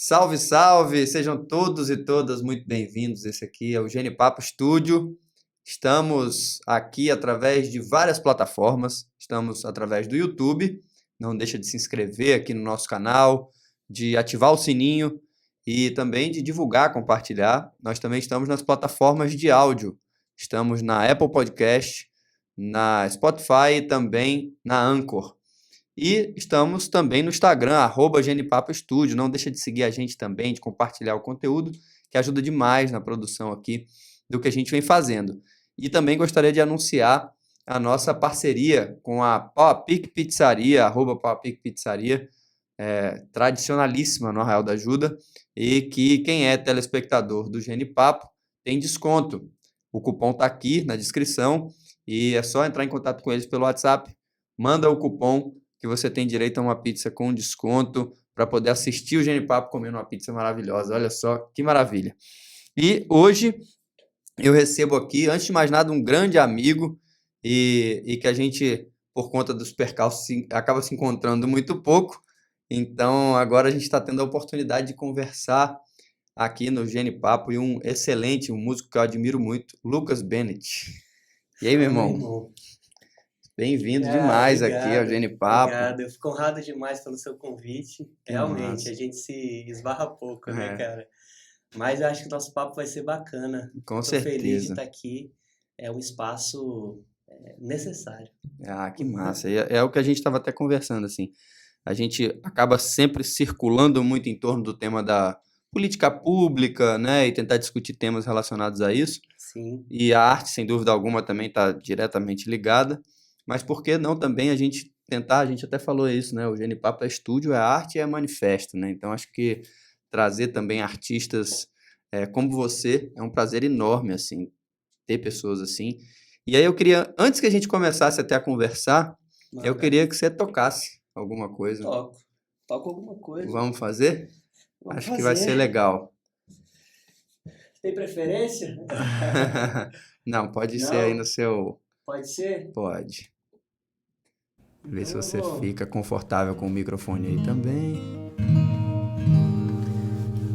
Salve, salve! Sejam todos e todas muito bem-vindos. Esse aqui é o Genipapo Estúdio. Estamos aqui através de várias plataformas. Estamos através do YouTube. Não deixa de se inscrever aqui no nosso canal, de ativar o sininho e também de divulgar, compartilhar. Nós também estamos nas plataformas de áudio. Estamos na Apple Podcast, na Spotify e também na Anchor. E estamos também no Instagram, @genipapoestúdio. Não deixa de seguir a gente também, de compartilhar o conteúdo, que ajuda demais na produção aqui do que a gente vem fazendo. E também gostaria de anunciar a nossa parceria com a Pau a Pique Pizzaria, @Pau a Pique Pizzaria, tradicionalíssima no Arraial da Ajuda, e que quem é telespectador do Genipapo tem desconto. O cupom está aqui na descrição e é só entrar em contato com eles pelo WhatsApp, manda o cupom que você tem direito a uma pizza com desconto para poder assistir o Genipapo comendo uma pizza maravilhosa. Olha só que maravilha. E hoje eu recebo aqui, antes de mais nada, um grande amigo e que a gente, por conta dos percalços, acaba se encontrando muito pouco. Então, agora a gente está tendo a oportunidade de conversar aqui no Genipapo e um músico que eu admiro muito, Lucas Bennett. E aí, meu irmão? Bem-vindo demais obrigado, aqui ao Genipapo. Obrigado, eu fico honrado demais pelo seu convite. Realmente, massa. a gente se esbarra pouco, né, cara? Mas eu acho que o nosso papo vai ser bacana. Com Tô feliz de certeza. estar aqui. É um espaço necessário. Ah, que massa. É o que a gente estava até conversando, assim. A gente acaba sempre circulando muito em torno do tema da política pública, né? E tentar discutir temas relacionados a isso. Sim. E a arte, sem dúvida alguma, também está diretamente ligada. Mas por que não também a gente tentar, a gente até falou isso, né? O Genipapo é estúdio, é arte e é manifesto, né? Então acho que trazer também artistas como você é um prazer enorme, assim, ter pessoas assim. E aí eu queria, antes que a gente começasse até a conversar, eu queria que você tocasse alguma coisa. Toco alguma coisa. Vamos fazer? Vamos Acho fazer. que vai ser legal. Tem preferência? Não, pode ser aí no seu... Pode ser? Pode. Ver se Então você fica confortável com o microfone aí também.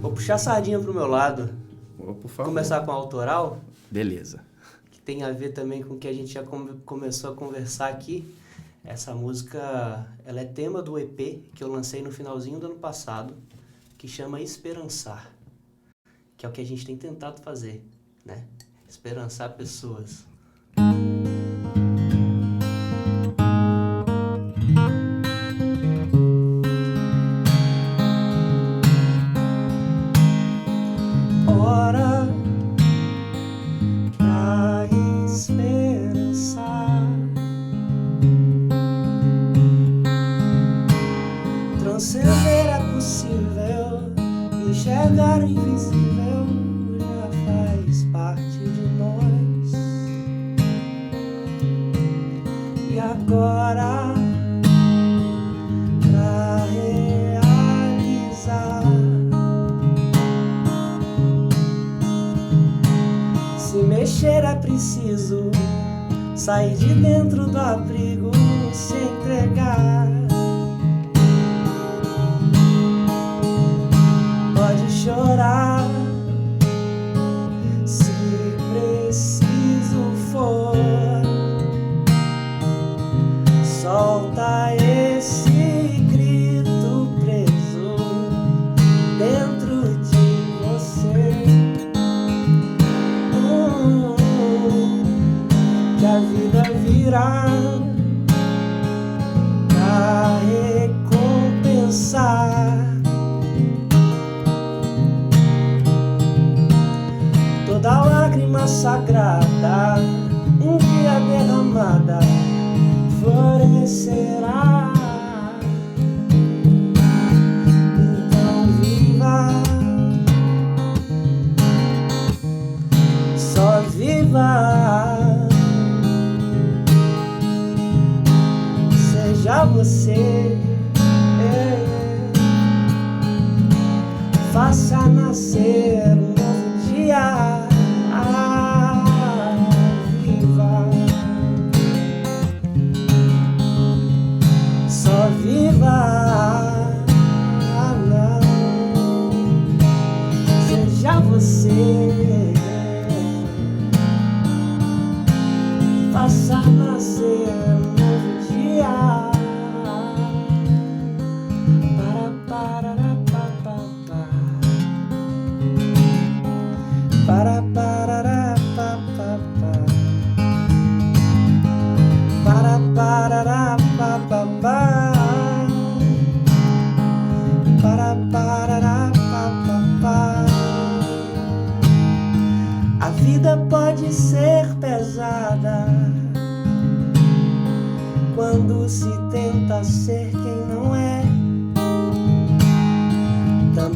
Vou puxar a sardinha pro meu lado. Por favor. Começar com a autoral. Beleza. Que tem a ver também com o que a gente já começou a conversar aqui. Essa música, ela é tema do EP que eu lancei no finalzinho do ano passado, que chama Esperançar, que é o que a gente tem tentado fazer, né? Esperançar pessoas. Ora pra esperançar, transcender é possível, enxergar o invisível já faz parte de nós. E agora, pra realizar, se mexer é preciso, sair de dentro do abrigo, se entregar. Pode chorar, se preciso for. Solta esse grito preso dentro de você. Que a vida virá pra recompensar toda lágrima sagrada, um dia derramada, florescerá. Então viva, só viva, seja você, faça nascer um novo dia. Viva, só viva, não.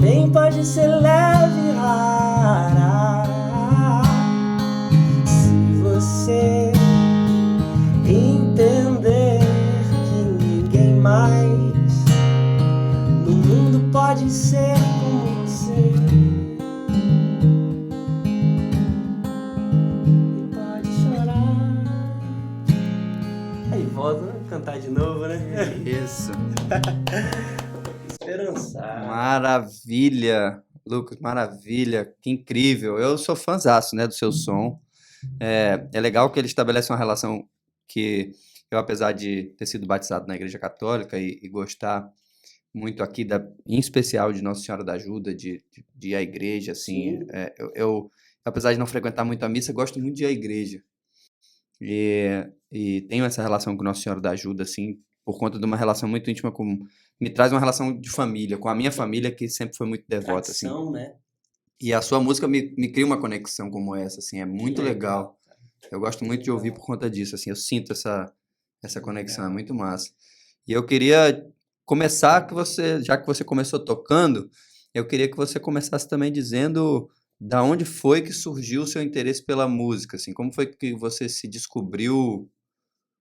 nem pode ser leve e rara. Se você entender que ninguém mais no mundo pode ser como você, e pode chorar. Aí volta a cantar de novo, né? Isso. Esperançar. Maravilha, Lucas, maravilha, que incrível. Eu sou fãzaço, né, do seu som. É legal que ele estabelece uma relação que eu, apesar de ter sido batizado na Igreja Católica e gostar muito aqui, em especial de Nossa Senhora da Ajuda, de ir à igreja, assim, eu, apesar de não frequentar muito a missa, gosto muito de ir à igreja. E tenho essa relação com Nossa Senhora da Ajuda, assim, por conta de uma relação muito íntima me traz uma relação de família, com a minha família, que sempre foi muito devota, assim. Tradição, né? E a sua música me cria uma conexão como essa, assim, é muito legal. Eu gosto muito de ouvir por conta disso, assim, eu sinto essa conexão, é muito massa. E eu queria começar já que você começou tocando, eu queria que você começasse também dizendo da onde foi que surgiu o seu interesse pela música, assim, como foi que você se descobriu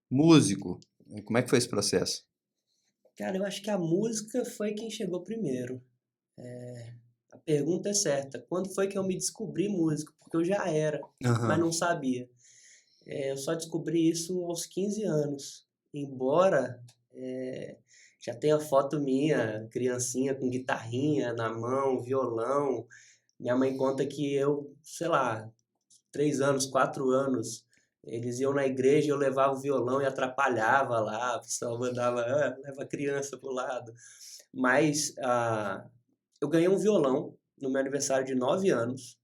músico? Como é que foi esse processo? Cara, eu acho que a música foi quem chegou primeiro. A pergunta é certa. Quando foi que eu me descobri músico? Porque eu já era, mas não sabia. Eu só descobri isso aos 15 anos. Embora já tenha foto minha, criancinha com guitarrinha na mão, violão. Minha mãe conta que eu, sei lá, 3 anos, 4 anos, eles iam na igreja e eu levava o violão e atrapalhava lá, o pessoal mandava, leva a criança pro lado. Mas eu ganhei um violão no meu aniversário de 9 anos.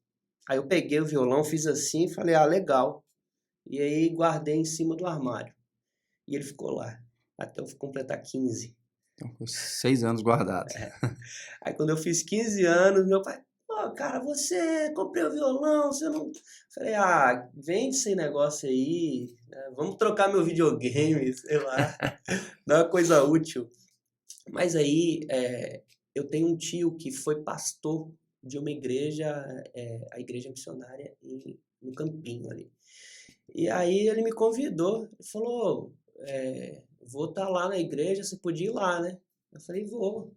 Aí eu peguei o violão, fiz assim e falei, legal. E aí guardei em cima do armário. E ele ficou lá, até eu completar 15. Então, com 6 anos guardados. Aí quando eu fiz 15 anos, meu pai, cara, você comprei o violão, você não... Falei, vende esse negócio aí, né? Vamos trocar meu videogame, sei lá, dá uma coisa útil. Mas aí eu tenho um tio que foi pastor de uma igreja, a igreja missionária no Campinho ali. E aí ele me convidou, ele falou, vou estar lá na igreja, você podia ir lá, né? Eu falei, vou.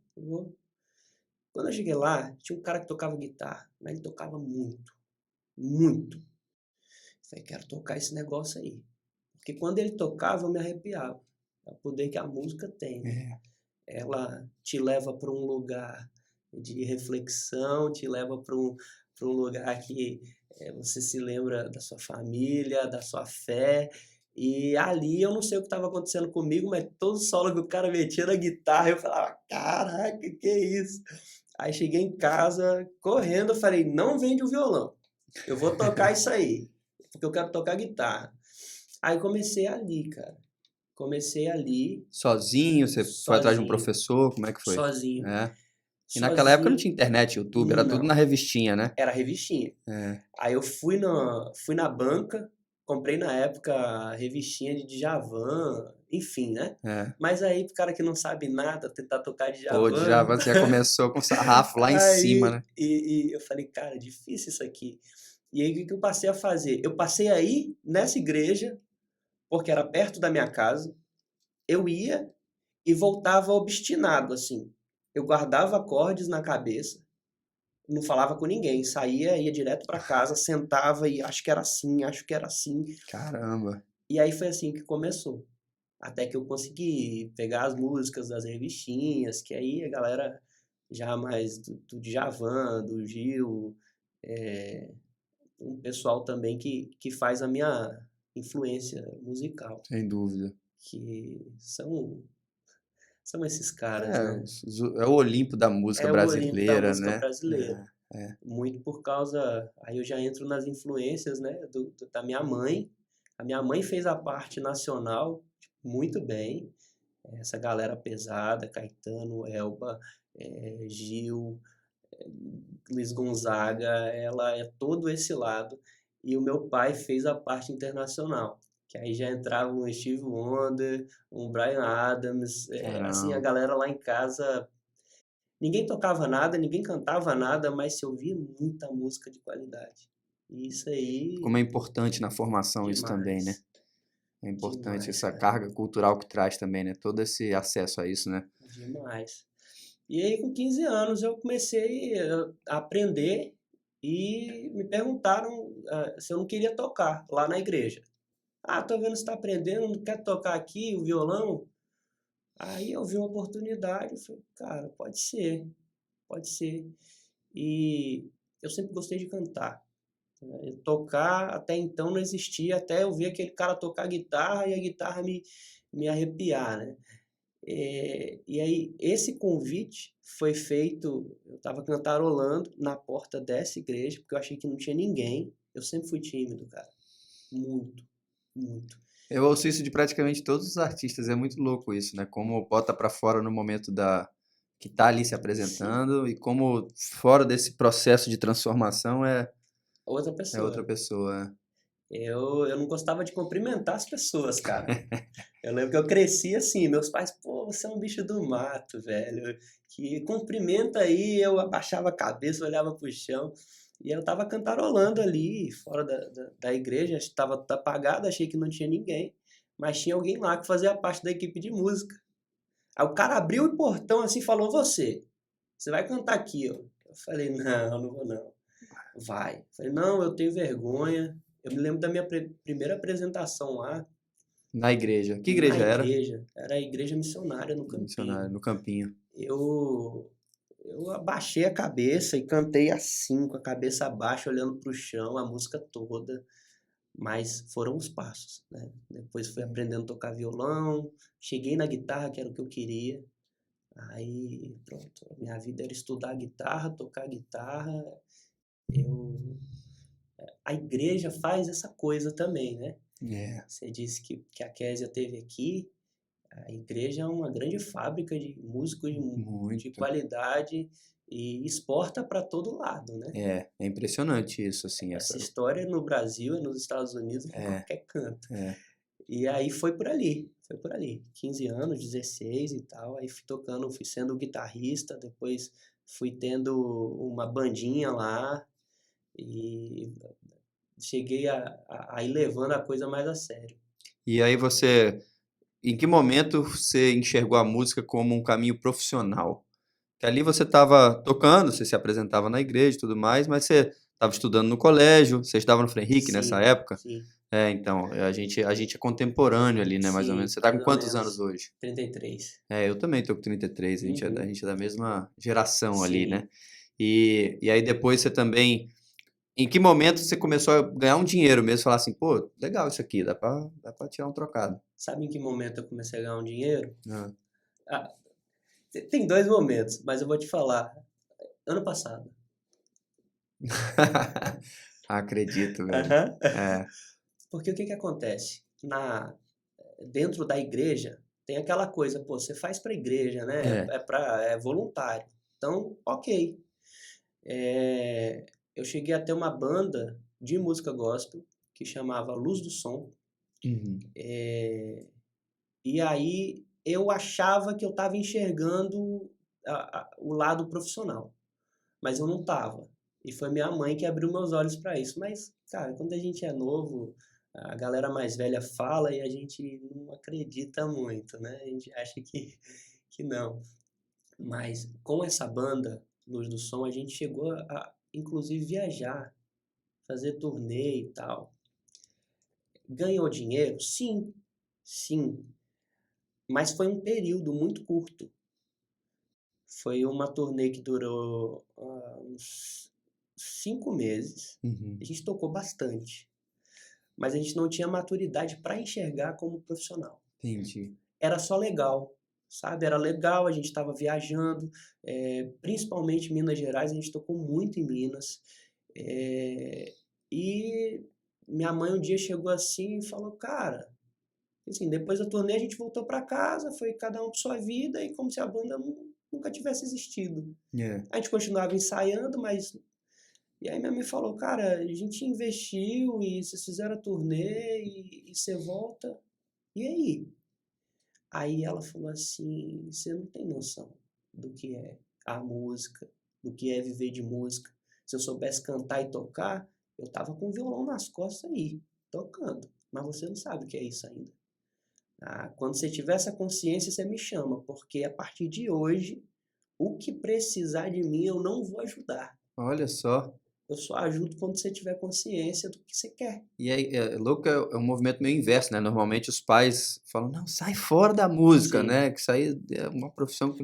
Quando eu cheguei lá, tinha um cara que tocava guitarra, mas ele tocava muito, muito. Eu falei, quero tocar esse negócio aí. Porque quando ele tocava, eu me arrepiava. É o poder que a música tem, né? Ela te leva para um lugar de reflexão, te leva para um lugar que você se lembra da sua família, da sua fé. E ali eu não sei o que estava acontecendo comigo, mas todo solo que o cara metia na guitarra, eu falava, caraca, que é isso? Aí cheguei em casa, correndo, eu falei, não vende o violão, eu vou tocar isso aí, porque eu quero tocar guitarra. Aí comecei ali, cara. Sozinho? Você foi atrás de um professor? Como é que foi? Sozinho. E naquela época não tinha internet, YouTube, era tudo na revistinha, né? Era revistinha. Aí eu fui na banca, comprei na época a revistinha de Djavan, enfim, né? Mas aí, pro cara que não sabe nada, tentar tocar Djavan... Pô, Djavan você já começou com o sarrafo lá em cima, né? E eu falei, cara, difícil isso aqui. E aí, o que eu passei a fazer? Eu passei aí, nessa igreja, porque era perto da minha casa, eu ia e voltava obstinado, assim. Eu guardava acordes na cabeça, não falava com ninguém, saía, ia direto para casa, sentava e acho que era assim. Caramba! E aí foi assim que começou. Até que eu consegui pegar as músicas das revistinhas, que aí a galera já mais do Djavan, do Gil, um pessoal também que faz a minha influência musical. Sem dúvida. Que são esses caras, né? É o Olimpo da música brasileira, o Olimpo da música brasileira. Muito por causa... Aí eu já entro nas influências, né, da minha mãe. A minha mãe fez a parte nacional muito bem. Essa galera pesada, Caetano, Elba, Gil, Luiz Gonzaga, ela é todo esse lado. E o meu pai fez a parte internacional, que aí já entrava um Steve Wonder, um Bryan Adams, assim, a galera lá em casa Ninguém tocava nada, ninguém cantava nada, mas se ouvia muita música de qualidade. E isso Como é aí, importante na formação isso também, né? demais, É importante demais, essa cara, carga cultural que traz também, né? Todo esse acesso a isso, né? demais. E aí, com 15 anos, eu comecei a aprender e me perguntaram se eu não queria tocar lá na igreja. Ah, tô vendo que você está aprendendo, não quer tocar aqui o violão? Aí eu vi uma oportunidade e falei, cara, pode ser, pode ser. E eu sempre gostei de cantar, né? Tocar até então não existia, até eu ver aquele cara tocar guitarra e a guitarra me arrepiar, né? E aí, esse convite foi feito. Eu estava cantarolando na porta dessa igreja, porque eu achei que não tinha ninguém. Eu sempre fui tímido, cara. Muito, muito. Eu ouço isso de praticamente todos os artistas, é muito louco isso, né? Como bota pra fora no momento da que tá ali se Sim, apresentando e como fora desse processo de transformação outra é outra pessoa. pessoa. Eu não gostava de cumprimentar as pessoas, cara. Eu lembro que eu cresci assim, meus pais, pô, você é um bicho do mato, velho. Que cumprimenta aí, eu abaixava a cabeça, olhava pro chão. E eu tava cantarolando ali, fora da igreja, estava apagado, achei que não tinha ninguém. Mas tinha alguém lá que fazia parte da equipe de música. Aí o cara abriu o portão assim e falou, você vai cantar aqui, ó. Eu falei, não, não vou não. Vai. Eu falei, não, eu tenho vergonha. Eu me lembro da minha primeira apresentação lá, Na igreja. Que na igreja era? igreja, era a igreja missionária no Missionário, Campinho. no Campinho. Eu, eu abaixei a cabeça e cantei assim, com a cabeça abaixo, olhando para o chão, a música toda. Mas foram os passos, né? Depois fui aprendendo a tocar violão, cheguei na guitarra, que era o que eu queria. Aí, pronto, a minha vida era estudar guitarra, tocar guitarra. Eu, a igreja faz essa coisa também, né? É, Você disse que a Késia teve aqui. A igreja é uma grande fábrica de músicos de muito. qualidade e exporta para todo lado, né? É impressionante isso, assim, Essa essa. história no Brasil, e nos Estados Unidos, em É, qualquer canto. é. E aí foi por ali, foi por ali. 15 anos, 16 e tal. Aí fui tocando, fui sendo guitarrista, depois fui tendo uma bandinha lá e cheguei a ir levando a coisa mais a sério. E aí você, em que momento você enxergou a música como um caminho profissional? Que ali você estava tocando, você se apresentava na igreja e tudo mais, mas você estava estudando no colégio, você estava no Frei Henrique nessa Sim, época? sim, É, então, a gente é contemporâneo ali, né, mais ou menos. sim, Você tá com mais ou quantos anos menos. hoje? 33. É, eu também tô com 33, a Uhum. gente é da mesma geração ali, né? Sim. E aí depois você também, em que momento você começou a ganhar um dinheiro mesmo, falar assim, pô, legal isso aqui, dá pra tirar um trocado. Sabe em que momento eu comecei a ganhar um dinheiro? Ah. Ah, tem dois momentos, mas eu vou te falar. Ano passado. Acredito, velho. Aham. É, Porque o que que acontece? Dentro da igreja, tem aquela coisa, pô, você faz para a igreja, né? é. É voluntário. Então, ok. É, eu cheguei a ter uma banda de música gospel que chamava Luz do Som. Uhum. E aí eu achava que eu estava enxergando o lado profissional, mas eu não estava. E foi minha mãe que abriu meus olhos para isso. Mas, cara, quando a gente é novo, a galera mais velha fala e a gente não acredita muito, né? A gente acha que não. Mas com essa banda, Luz do Som, a gente chegou inclusive, viajar, fazer turnê e tal. Ganhou dinheiro? Sim, sim. Mas foi um período muito curto. Foi uma turnê que durou uns 5 meses. Uhum. A gente tocou bastante, mas a gente não tinha maturidade para enxergar como profissional. Entendi. Era só legal, sabe? Era legal, a gente estava viajando, principalmente em Minas Gerais, a gente tocou muito em Minas. E minha mãe um dia chegou assim e falou, cara, assim, depois da turnê a gente voltou para casa, foi cada um para sua vida e como se a banda nunca tivesse existido. É. A gente continuava ensaiando, mas. E aí minha mãe falou, cara, a gente investiu e vocês fizeram a turnê e você volta. E aí? Aí ela falou assim, você não tem noção do que é a música, do que é viver de música. Se eu soubesse cantar e tocar, eu tava com o violão nas costas aí, tocando. Mas você não sabe o que é isso ainda. Quando você tiver essa consciência, você me chama, porque a partir de hoje, o que precisar de mim, eu não vou ajudar. Olha só. Eu só ajudo quando você tiver consciência do que você quer. E aí, louco, é um movimento meio inverso, né? Normalmente os pais falam, não, sai fora da música, Sim. né? Que isso aí é uma profissão que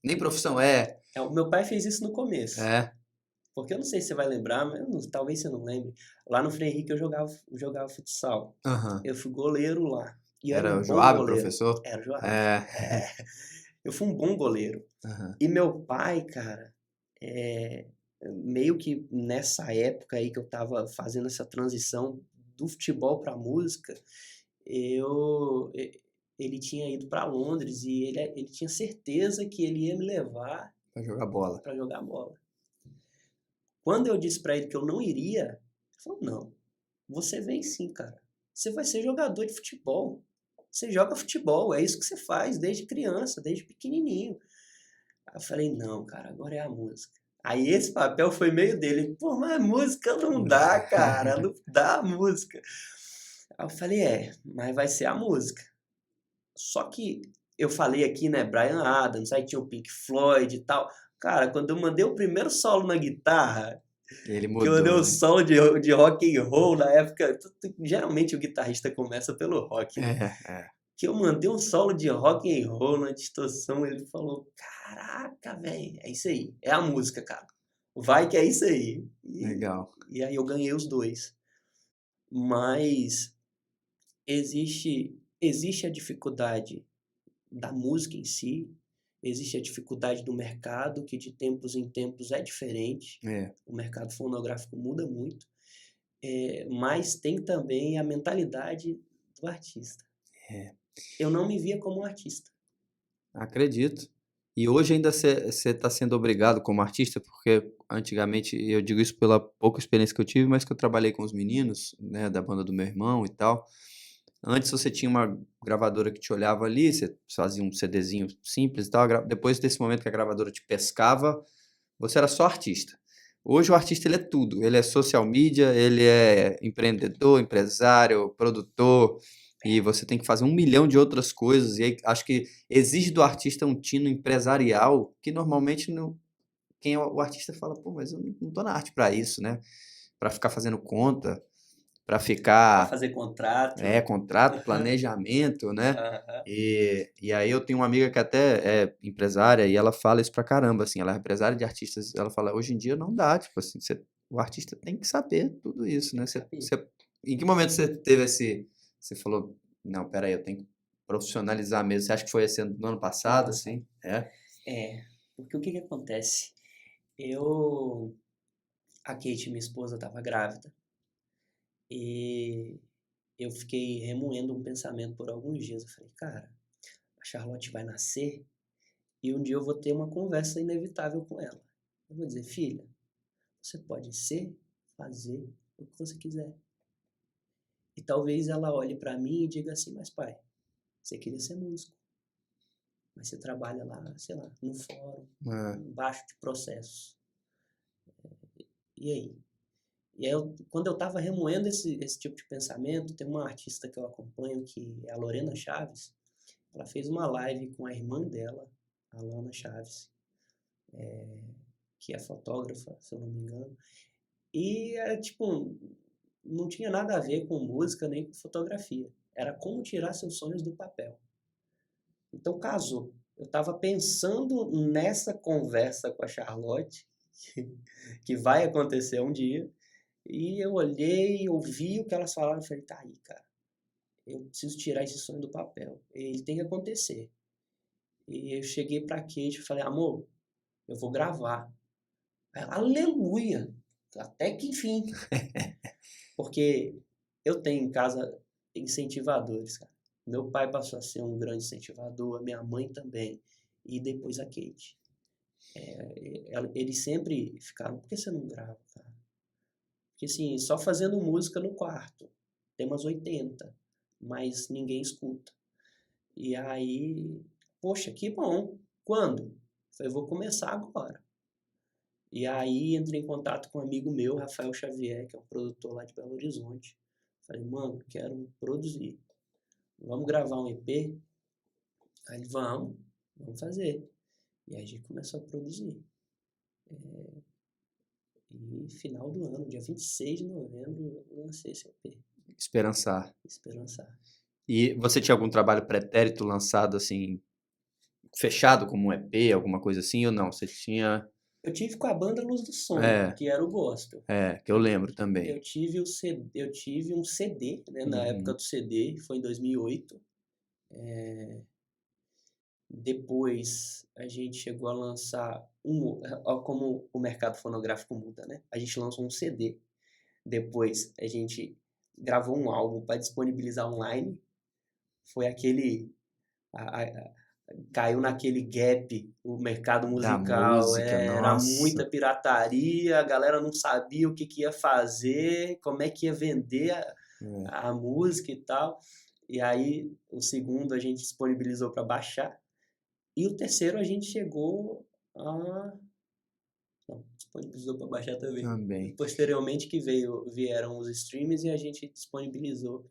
nem profissão é. O meu pai fez isso no começo. É. Porque eu não sei se você vai lembrar, mas talvez você não lembre. Lá no Frei Henrique eu jogava futsal. Aham. Eu fui goleiro lá. E era Era um o bom Joab, goleiro. professor? Era o Joab. É. Eu fui um bom goleiro. Aham. E meu pai, cara, meio que nessa época aí que eu tava fazendo essa transição do futebol pra música, ele tinha ido pra Londres e ele tinha certeza que ele ia me levar Pra jogar bola. pra jogar bola. Quando eu disse pra ele que eu não iria, ele falou, não, você vem sim, cara. Você vai ser jogador de futebol. Você joga futebol, é isso que você faz desde criança, desde pequenininho. Aí eu falei, não, cara, agora é a música. Aí esse papel foi meio dele. Pô, mas música não dá, cara, não dá a música. Aí eu falei, mas vai ser a música. Só que eu falei aqui, né, Bryan Adams, aí tinha o Pink Floyd e tal. Cara, quando eu mandei o primeiro solo na guitarra, Ele que eu mandei mudou, o né? solo de rock and roll na época, geralmente o guitarrista começa pelo rock, né? É. Que eu mandei um solo de rock and roll na distorção, ele falou, caraca, velho, é isso aí, é a música, cara. Vai que é isso aí. Legal. E aí eu ganhei os dois. Mas existe a dificuldade da música em si, existe a dificuldade do mercado, que de tempos em tempos é diferente. É. O mercado fonográfico muda muito. Mas tem também a mentalidade do artista. É. Eu não me via como um artista. Acredito. E hoje ainda você está sendo obrigado como artista, porque antigamente, eu digo isso pela pouca experiência que eu tive, mas que eu trabalhei com os meninos, né, da banda do meu irmão e tal. Antes você tinha uma gravadora que te olhava ali, você fazia um CDzinho simples e tal. Depois desse momento que a gravadora te pescava, você era só artista. Hoje o artista ele é tudo. Ele é social media, ele é empreendedor, empresário, produtor, e você tem que fazer 1 milhão de outras coisas. E aí acho que exige do artista um tino empresarial que normalmente não, quem é o artista fala, pô, mas eu não tô na arte para isso, né? Para ficar fazendo conta, para Pra ficar fazer contrato. contrato, planejamento, né? Aham. E aí eu tenho uma amiga que até é empresária e ela fala isso pra caramba, assim, ela é empresária de artistas, ela fala, hoje em dia não dá, tipo assim, o artista tem que saber tudo isso, né? Em que momento você teve você falou, não, peraí, eu tenho que profissionalizar mesmo, você acha que foi esse ano, no ano passado, assim? Porque o que acontece? A Kate, minha esposa, estava grávida e eu fiquei remoendo um pensamento por alguns dias. Eu falei, cara, a Charlotte vai nascer e um dia eu vou ter uma conversa inevitável com ela. Eu vou dizer, filha, você pode ser, fazer o que você quiser. E talvez ela olhe para mim e diga assim, mas pai, você queria ser músico, mas você trabalha lá, sei lá, no fórum, embaixo de processos. E aí? E aí, quando eu estava remoendo esse tipo de pensamento, tem uma artista que eu acompanho, que é a Lorena Chaves. Ela fez uma live com a irmã dela, a Lana Chaves, que é fotógrafa, se eu não me engano. E, tipo, não tinha nada a ver com música nem com fotografia. Era como tirar seus sonhos do papel. Então, casou. Eu estava pensando nessa conversa com a Charlotte, que vai acontecer um dia, e eu olhei, ouvi o que elas falaram e falei, tá aí, cara, eu preciso tirar esse sonho do papel, ele tem que acontecer. E eu cheguei pra Kate e falei, amor, eu vou gravar. Ela, aleluia, até que enfim. Porque eu tenho em casa incentivadores, cara. Meu pai passou a ser um grande incentivador, a minha mãe também, e depois a Kate. Eles sempre ficaram, por que você não grava, cara? Porque assim, só fazendo música no quarto, tem umas 80, mas ninguém escuta. E aí, poxa, que bom. Quando? Falei, vou começar agora. E aí entrei em contato com um amigo meu, Rafael Xavier, que é um produtor lá de Belo Horizonte. Falei, mano, quero produzir. Vamos gravar um EP? Aí ele, vamos fazer. E aí a gente começou a produzir. E final do ano, dia 26 de novembro, eu lancei esse EP, Esperançar. Esperançar. E você tinha algum trabalho pretérito lançado, assim, fechado como um EP, alguma coisa assim, ou não? Você tinha... Eu tive com a banda Luz do Som, É, que era o gospel. que eu lembro também. Eu tive um CD, né, na época Uhum. do CD, foi em 2008. Depois a gente chegou a lançar ó, como o mercado fonográfico muda, né? A gente lançou um CD. Depois a gente gravou um álbum para disponibilizar online. Foi aquele caiu naquele gap o mercado Da musical, música, era nossa. muita pirataria, a galera não sabia o que ia fazer, como é que ia vender É. a música e tal. E aí o segundo a gente disponibilizou para baixar. E o terceiro a gente chegou a... Não, disponibilizou para baixar também. Também. Posteriormente que vieram os streams e a gente disponibilizou.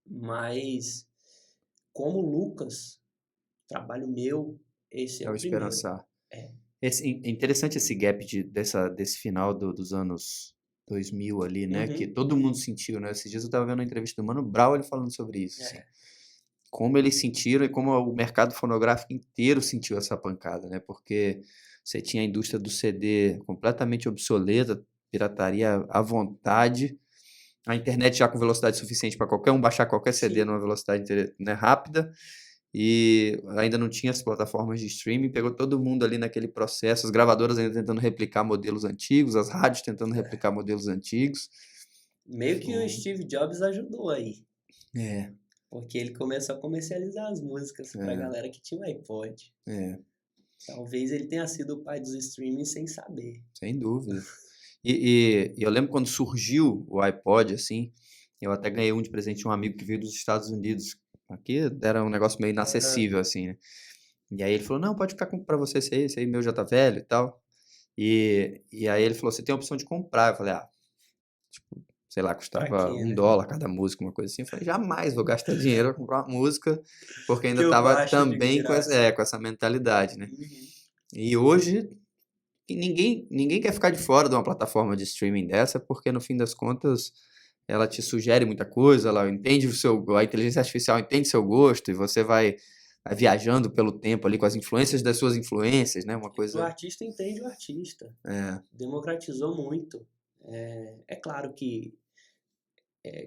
Mas como Lucas, trabalho meu, esse é É o o primeiro. Esperançar. É. É interessante esse gap desse final dos anos 2000 ali, né? Que Uhum. todo mundo sentiu, né? Esses dias eu tava vendo uma entrevista do Mano Brown, ele falando sobre isso, assim. É. Como eles sentiram e como o mercado fonográfico inteiro sentiu essa pancada, né? Porque você tinha a indústria do CD completamente obsoleta, pirataria à vontade, a internet já com velocidade suficiente para qualquer um baixar qualquer CD Sim. numa velocidade, né, rápida, e ainda não tinha as plataformas de streaming, pegou todo mundo ali naquele processo, as gravadoras ainda tentando replicar modelos antigos, as rádios tentando replicar modelos antigos. Meio que o Steve Jobs ajudou aí. É, Porque ele começou a comercializar as músicas pra é, galera que tinha um iPod. é, Talvez ele tenha sido o pai dos streamings sem saber. sem dúvida. E eu lembro quando surgiu o iPod, assim, eu até ganhei um de presente de um amigo que veio dos Estados Unidos. Aqui era um negócio meio Aham. inacessível, assim, né? E aí ele falou, não, pode ficar pra você esse aí meu já tá velho e tal. E aí ele falou, você tem a opção de comprar. Eu falei, sei lá, Pra custava quê, né? $1 cada música, uma coisa assim. Eu falei, jamais vou gastar dinheiro pra comprar uma música, porque Que ainda eu tava baixo de também graça. com essa mentalidade, né? Uhum. E hoje, ninguém quer ficar de fora de uma plataforma de streaming dessa, porque no fim das contas, ela te sugere muita coisa, ela entende a inteligência artificial entende seu gosto, e você vai viajando pelo tempo ali com as influências das suas influências, né? Uma O coisa... artista entende o artista. É, Democratizou muito. É claro que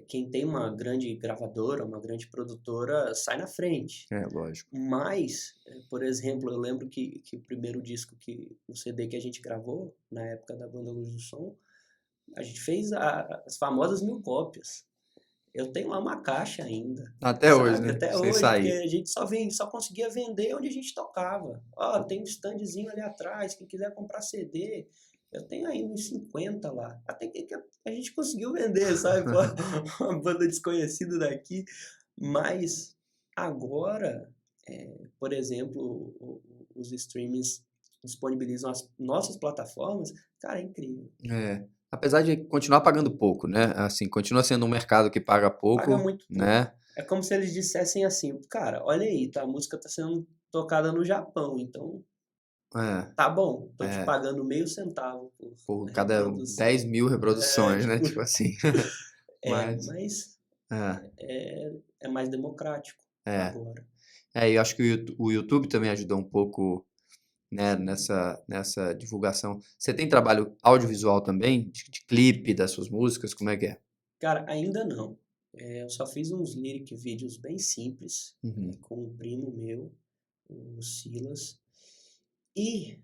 quem tem uma grande gravadora, uma grande produtora, sai na frente. lógico. Mas, por exemplo, eu lembro que o primeiro disco, o CD que a gente gravou, na época da banda Luz do Som, a gente fez as famosas 1000 cópias. Eu tenho lá uma caixa ainda, Até hoje, sabe? né? Até Sem hoje, porque sair. a gente só conseguia vender onde a gente tocava. Ó, tem um standzinho ali atrás, quem quiser comprar CD, eu tenho aí uns 50 lá. Até que a gente conseguiu vender, sabe? Pô, uma banda desconhecida daqui. Mas agora, por exemplo, os streamings disponibilizam as nossas plataformas, cara, é incrível. É. Apesar de continuar pagando pouco, né? Assim, continua sendo um mercado que paga Paga pouco, muito pouco. né? É como se eles dissessem assim, cara, olha aí, a música tá sendo tocada no Japão, então É, tá bom, tô te é. pagando meio centavo por Por cada reprodução. 10.000 reproduções, né? Tipo, Tipo assim. Mas, mas é, é mais democrático é. agora. E eu acho que o YouTube também ajudou um pouco, né, nessa divulgação. Você tem trabalho audiovisual também? De clipe das suas músicas? Como é que é? Cara, ainda não. Eu só fiz uns lyric vídeos bem simples, Uhum. com um primo meu, o Silas. E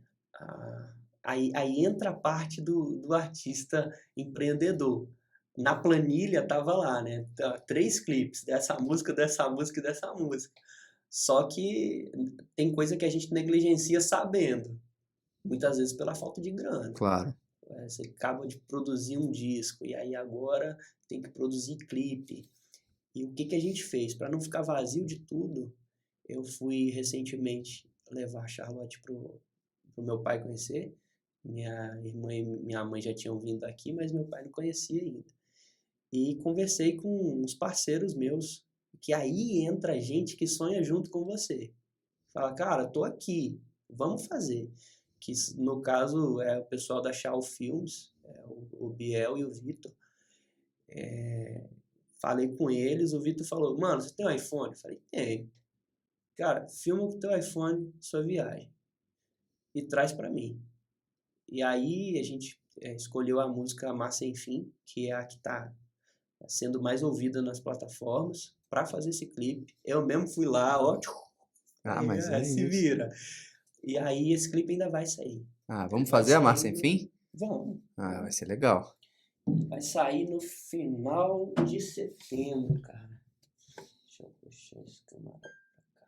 aí entra a parte do artista empreendedor. Na planilha tava lá, né? 3 clipes dessa música, dessa música e dessa música. Só que tem coisa que a gente negligencia sabendo. Muitas vezes pela falta de grana. Claro. Você acaba de produzir um disco e aí agora tem que produzir clipe. E o que a gente fez? Para não ficar vazio de tudo, eu fui recentemente levar a Charlotte pro meu pai conhecer. Minha irmã e minha mãe já tinham vindo aqui, mas meu pai não conhecia ainda. E conversei com uns parceiros meus, que aí entra gente que sonha junto com você. Fala, cara, tô aqui, vamos fazer. Que no caso é o pessoal da Shaw Films, o Biel e o Vitor. Falei com eles, o Vitor falou, mano, você tem um iPhone? Eu falei, tenho. Cara, filma com o teu iPhone sua viagem e traz pra mim. E aí a gente escolheu a música Amar Sem Fim, que é a que tá sendo mais ouvida nas plataformas, pra fazer esse clipe. Eu mesmo fui lá, ó, Mas é se isso. vira. E aí esse clipe ainda vai sair. Vamos fazer Amar Sem Fim? Vamos. Vai ser legal. Vai sair no final de setembro, cara. Deixa eu puxar esse camarada pra cá.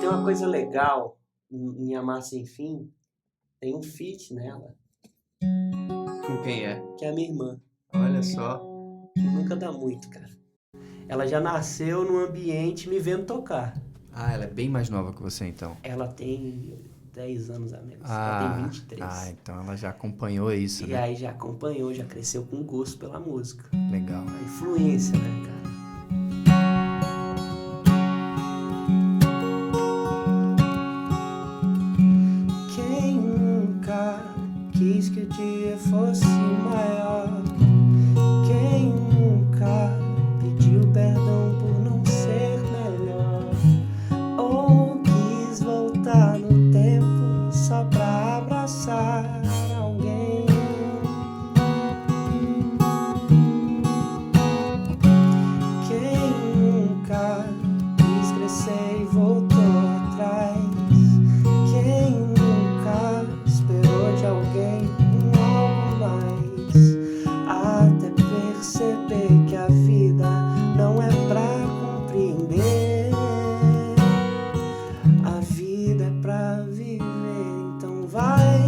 Tem uma coisa legal em Amar Sem Fim. Tem um feat nela. Com quem é? Que é a minha irmã. Olha só. Que nunca dá muito, cara. Ela já nasceu num ambiente me vendo tocar. Ela é bem mais nova que você, então. Ela tem 10 anos a menos. Ela tem 23. Então ela já acompanhou isso, e né? E aí já acompanhou, já cresceu com gosto pela música. Legal. A influência, né, cara? Quem nunca quis que o dia fosse maior? Quem nunca pediu perdão por não ser melhor? Ou quis voltar no tempo só pra abraçar alguém? Quem nunca quis crescer e voltou atrás? Quem nunca esperou de alguém algo mais? Até perceber que a vida não é pra compreender. A vida é pra viver, então vai.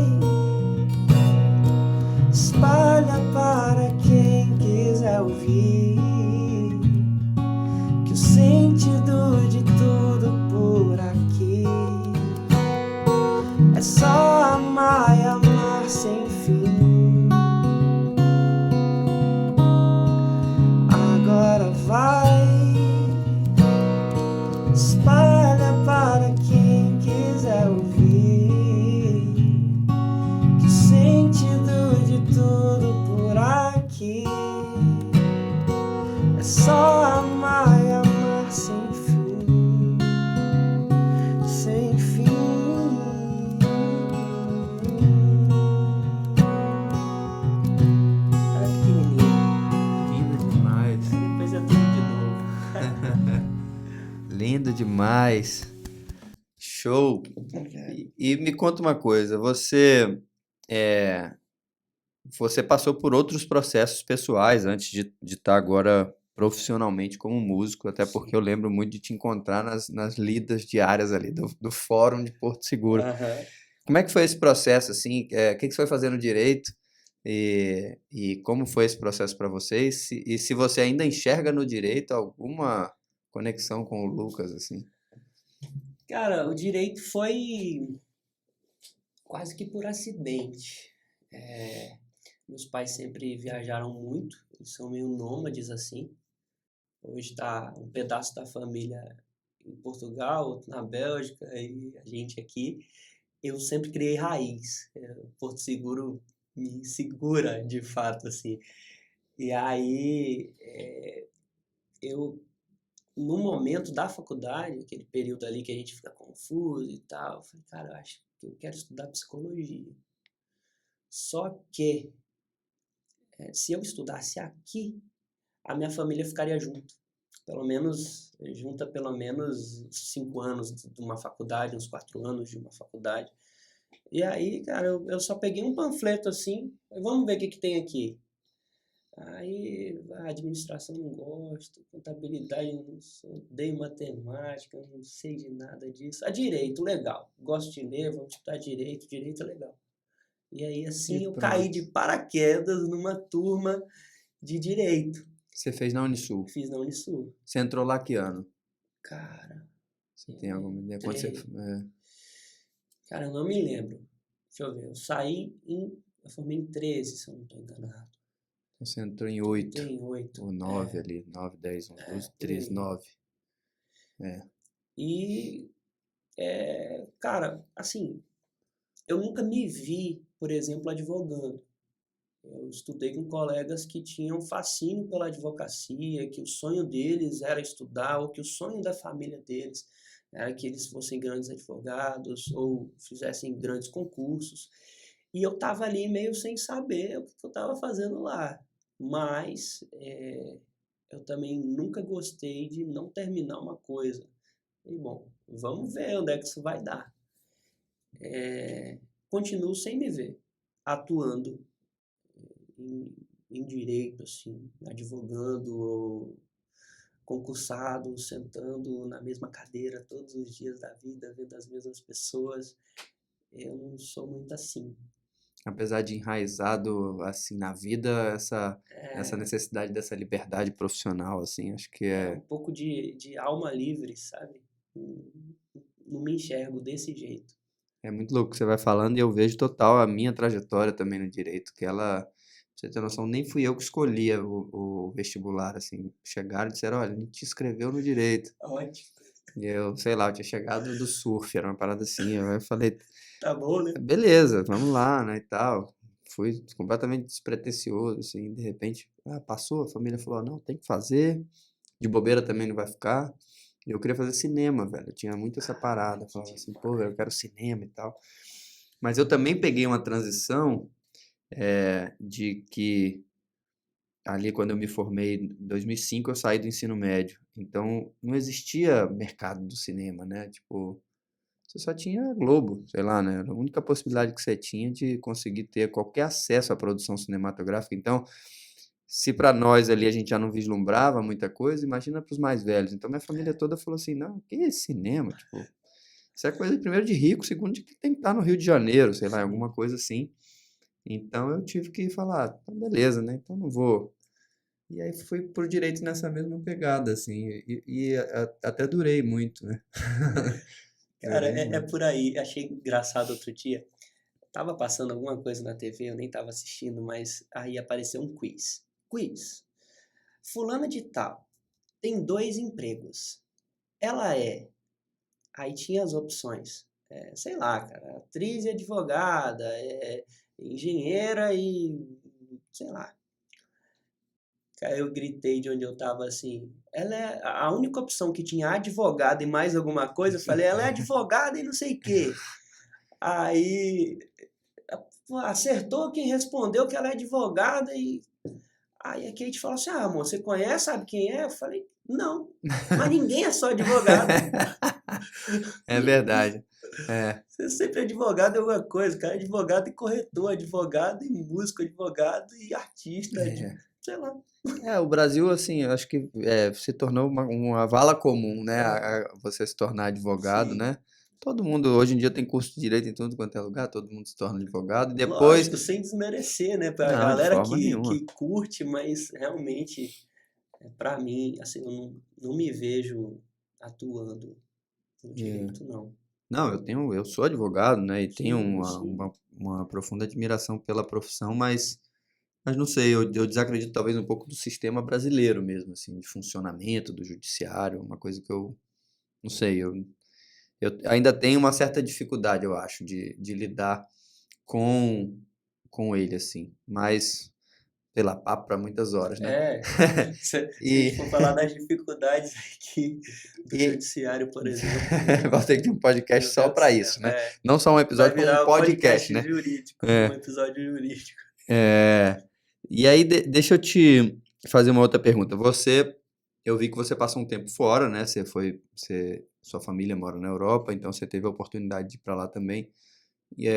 Espalha para quem quiser ouvir que o sentido de tudo por aqui é só amar e amar sem fim. Agora vai, espalha para quem quiser ouvir que o sentido de tudo por aqui é só amar e amar sem fim. Sem fim. Era pequenininho. Lindo demais. Depois é tudo de novo. Lindo demais. Show. E me conta uma coisa, você passou por outros processos pessoais antes de estar agora profissionalmente como músico, até porque eu lembro muito de te encontrar nas lidas diárias ali do Fórum de Porto Seguro. Como é que foi esse processo, assim? O que você foi fazendo direito? E como foi esse processo para vocês? E se você ainda enxerga no direito alguma conexão com o Lucas, assim? Cara, o direito foi quase que por acidente. Meus pais sempre viajaram muito, eles são meio nômades assim. Hoje tá um pedaço da família em Portugal, outro na Bélgica e a gente aqui. Eu sempre criei raiz. Porto Seguro me segura de fato assim. E aí eu no momento da faculdade, aquele período ali que a gente fica confuso e tal, eu falei, cara, eu acho que eu quero estudar psicologia. Só que, se eu estudasse aqui, a minha família ficaria junto. Junta pelo menos 5 anos de uma faculdade, uns 4 anos de uma faculdade. E aí, cara, eu só peguei um panfleto assim, vamos ver o que tem aqui. Aí, a administração não gosto, contabilidade não sou, odeio matemática, não sei de nada disso. Direito, legal, gosto de ler, vamos estudar direito é legal. E aí, assim, eu caí de paraquedas numa turma de direito. Você fez na Unisul? Fiz na Unisul. Você entrou lá que ano? Cara, Você tem alguma ideia? Quando você... Cara, eu não me lembro. Deixa eu ver. Eu formei em 13, se eu não estou enganado. Você entrou em 8. Entrei em 8. Ou 9 ali. 9, 10, 11, 12, 13, 9. E, cara, assim, eu nunca me vi, por exemplo, advogando. Eu estudei com colegas que tinham fascínio pela advocacia, que o sonho deles era estudar, ou que o sonho da família deles era que eles fossem grandes advogados ou fizessem grandes concursos. E eu estava ali meio sem saber o que eu estava fazendo lá. Mas eu também nunca gostei de não terminar uma coisa. E, bom, vamos ver onde é que isso vai dar. Continuo sem me ver atuando em direito, assim, advogando ou concursado, sentando na mesma cadeira todos os dias da vida, vendo as mesmas pessoas. Eu não sou muito assim. Apesar de enraizado, assim, na vida, essa necessidade dessa liberdade profissional, assim, acho que Um pouco de alma livre, sabe? Não me enxergo desse jeito. É muito louco que você vai falando e eu vejo total a minha trajetória também no direito, que ela, pra você ter noção, nem fui eu que escolhia o vestibular, assim, chegaram e disseram, olha, a gente te inscreveu no direito. Ótimo. E eu, sei lá, eu tinha chegado do surf, era uma parada assim, eu falei, tá bom, né? Beleza, vamos lá, né, e tal. Fui completamente despretensioso, assim, de repente, passou, a família falou, não, tem que fazer, de bobeira também não vai ficar. E eu queria fazer cinema, velho, eu tinha muito essa parada, falava assim, pô, eu quero cinema e tal. Mas eu também peguei uma transição de que ali quando eu me formei em 2005 eu saí do ensino médio, então não existia mercado do cinema, né, tipo, você só tinha Globo, sei lá, né, era a única possibilidade que você tinha de conseguir ter qualquer acesso à produção cinematográfica, então se para nós ali a gente já não vislumbrava muita coisa, imagina para os mais velhos, então minha família toda falou assim, não, que é esse cinema, tipo, isso é coisa primeiro de rico, segundo de que tem que estar no Rio de Janeiro, sei lá, alguma coisa assim. Então eu tive que falar, então beleza, né? Então não vou. E aí fui por direito nessa mesma pegada, assim, até durei muito, né? Cara, Durei é muito. por aí. Achei engraçado outro dia. Tava passando alguma coisa na TV, eu nem tava assistindo, mas aí apareceu um quiz. Quiz. Fulana de tal tem 2 empregos. Ela é. Aí tinha as opções. Sei lá, cara, atriz e advogada, engenheira e. Sei lá. Cara, eu gritei de onde eu tava assim. Ela é a única opção que tinha advogada e mais alguma coisa. Eu falei, ela é advogada e não sei o quê. Aí acertou quem respondeu que ela é advogada e aí a Kate falou assim, amor, você conhece, sabe quem é? Eu falei, não, mas ninguém é só advogado. É verdade. É, Você sempre é advogado é alguma coisa, cara, advogado e corretor, advogado e músico, advogado e artista, é. sei lá. O Brasil, assim, eu acho que se tornou uma vala comum, né? Você se tornar advogado, Sim, né? Todo mundo, hoje em dia, tem curso de direito em tudo quanto é lugar, todo mundo se torna advogado. E depois, lógico, sem desmerecer, né, pra não, de galera forma que nenhuma. curte, mas realmente, pra mim, assim, eu não me vejo atuando no É. direito, não. Não, eu sou advogado, né? E tenho Sim, sim. uma profunda admiração pela profissão, mas não sei, eu desacredito talvez um pouco do sistema brasileiro mesmo, assim, de funcionamento do judiciário, uma coisa que eu não sei, eu ainda tenho uma certa dificuldade, eu acho, de lidar com, com ele, assim. Mas, sei lá, papo para muitas horas, né? Se a gente E, for falar das dificuldades aqui do e judiciário, por exemplo, vou ter que ter um podcast meu só Deus do para céu, isso, né? Não só um vai episódio, como um virar um podcast, podcast né? jurídico, um É, episódio jurídico. é, e aí, deixa eu te fazer uma outra pergunta. Eu vi que você passou um tempo fora, né? Sua família mora na Europa, então você teve a oportunidade de ir para lá também. E,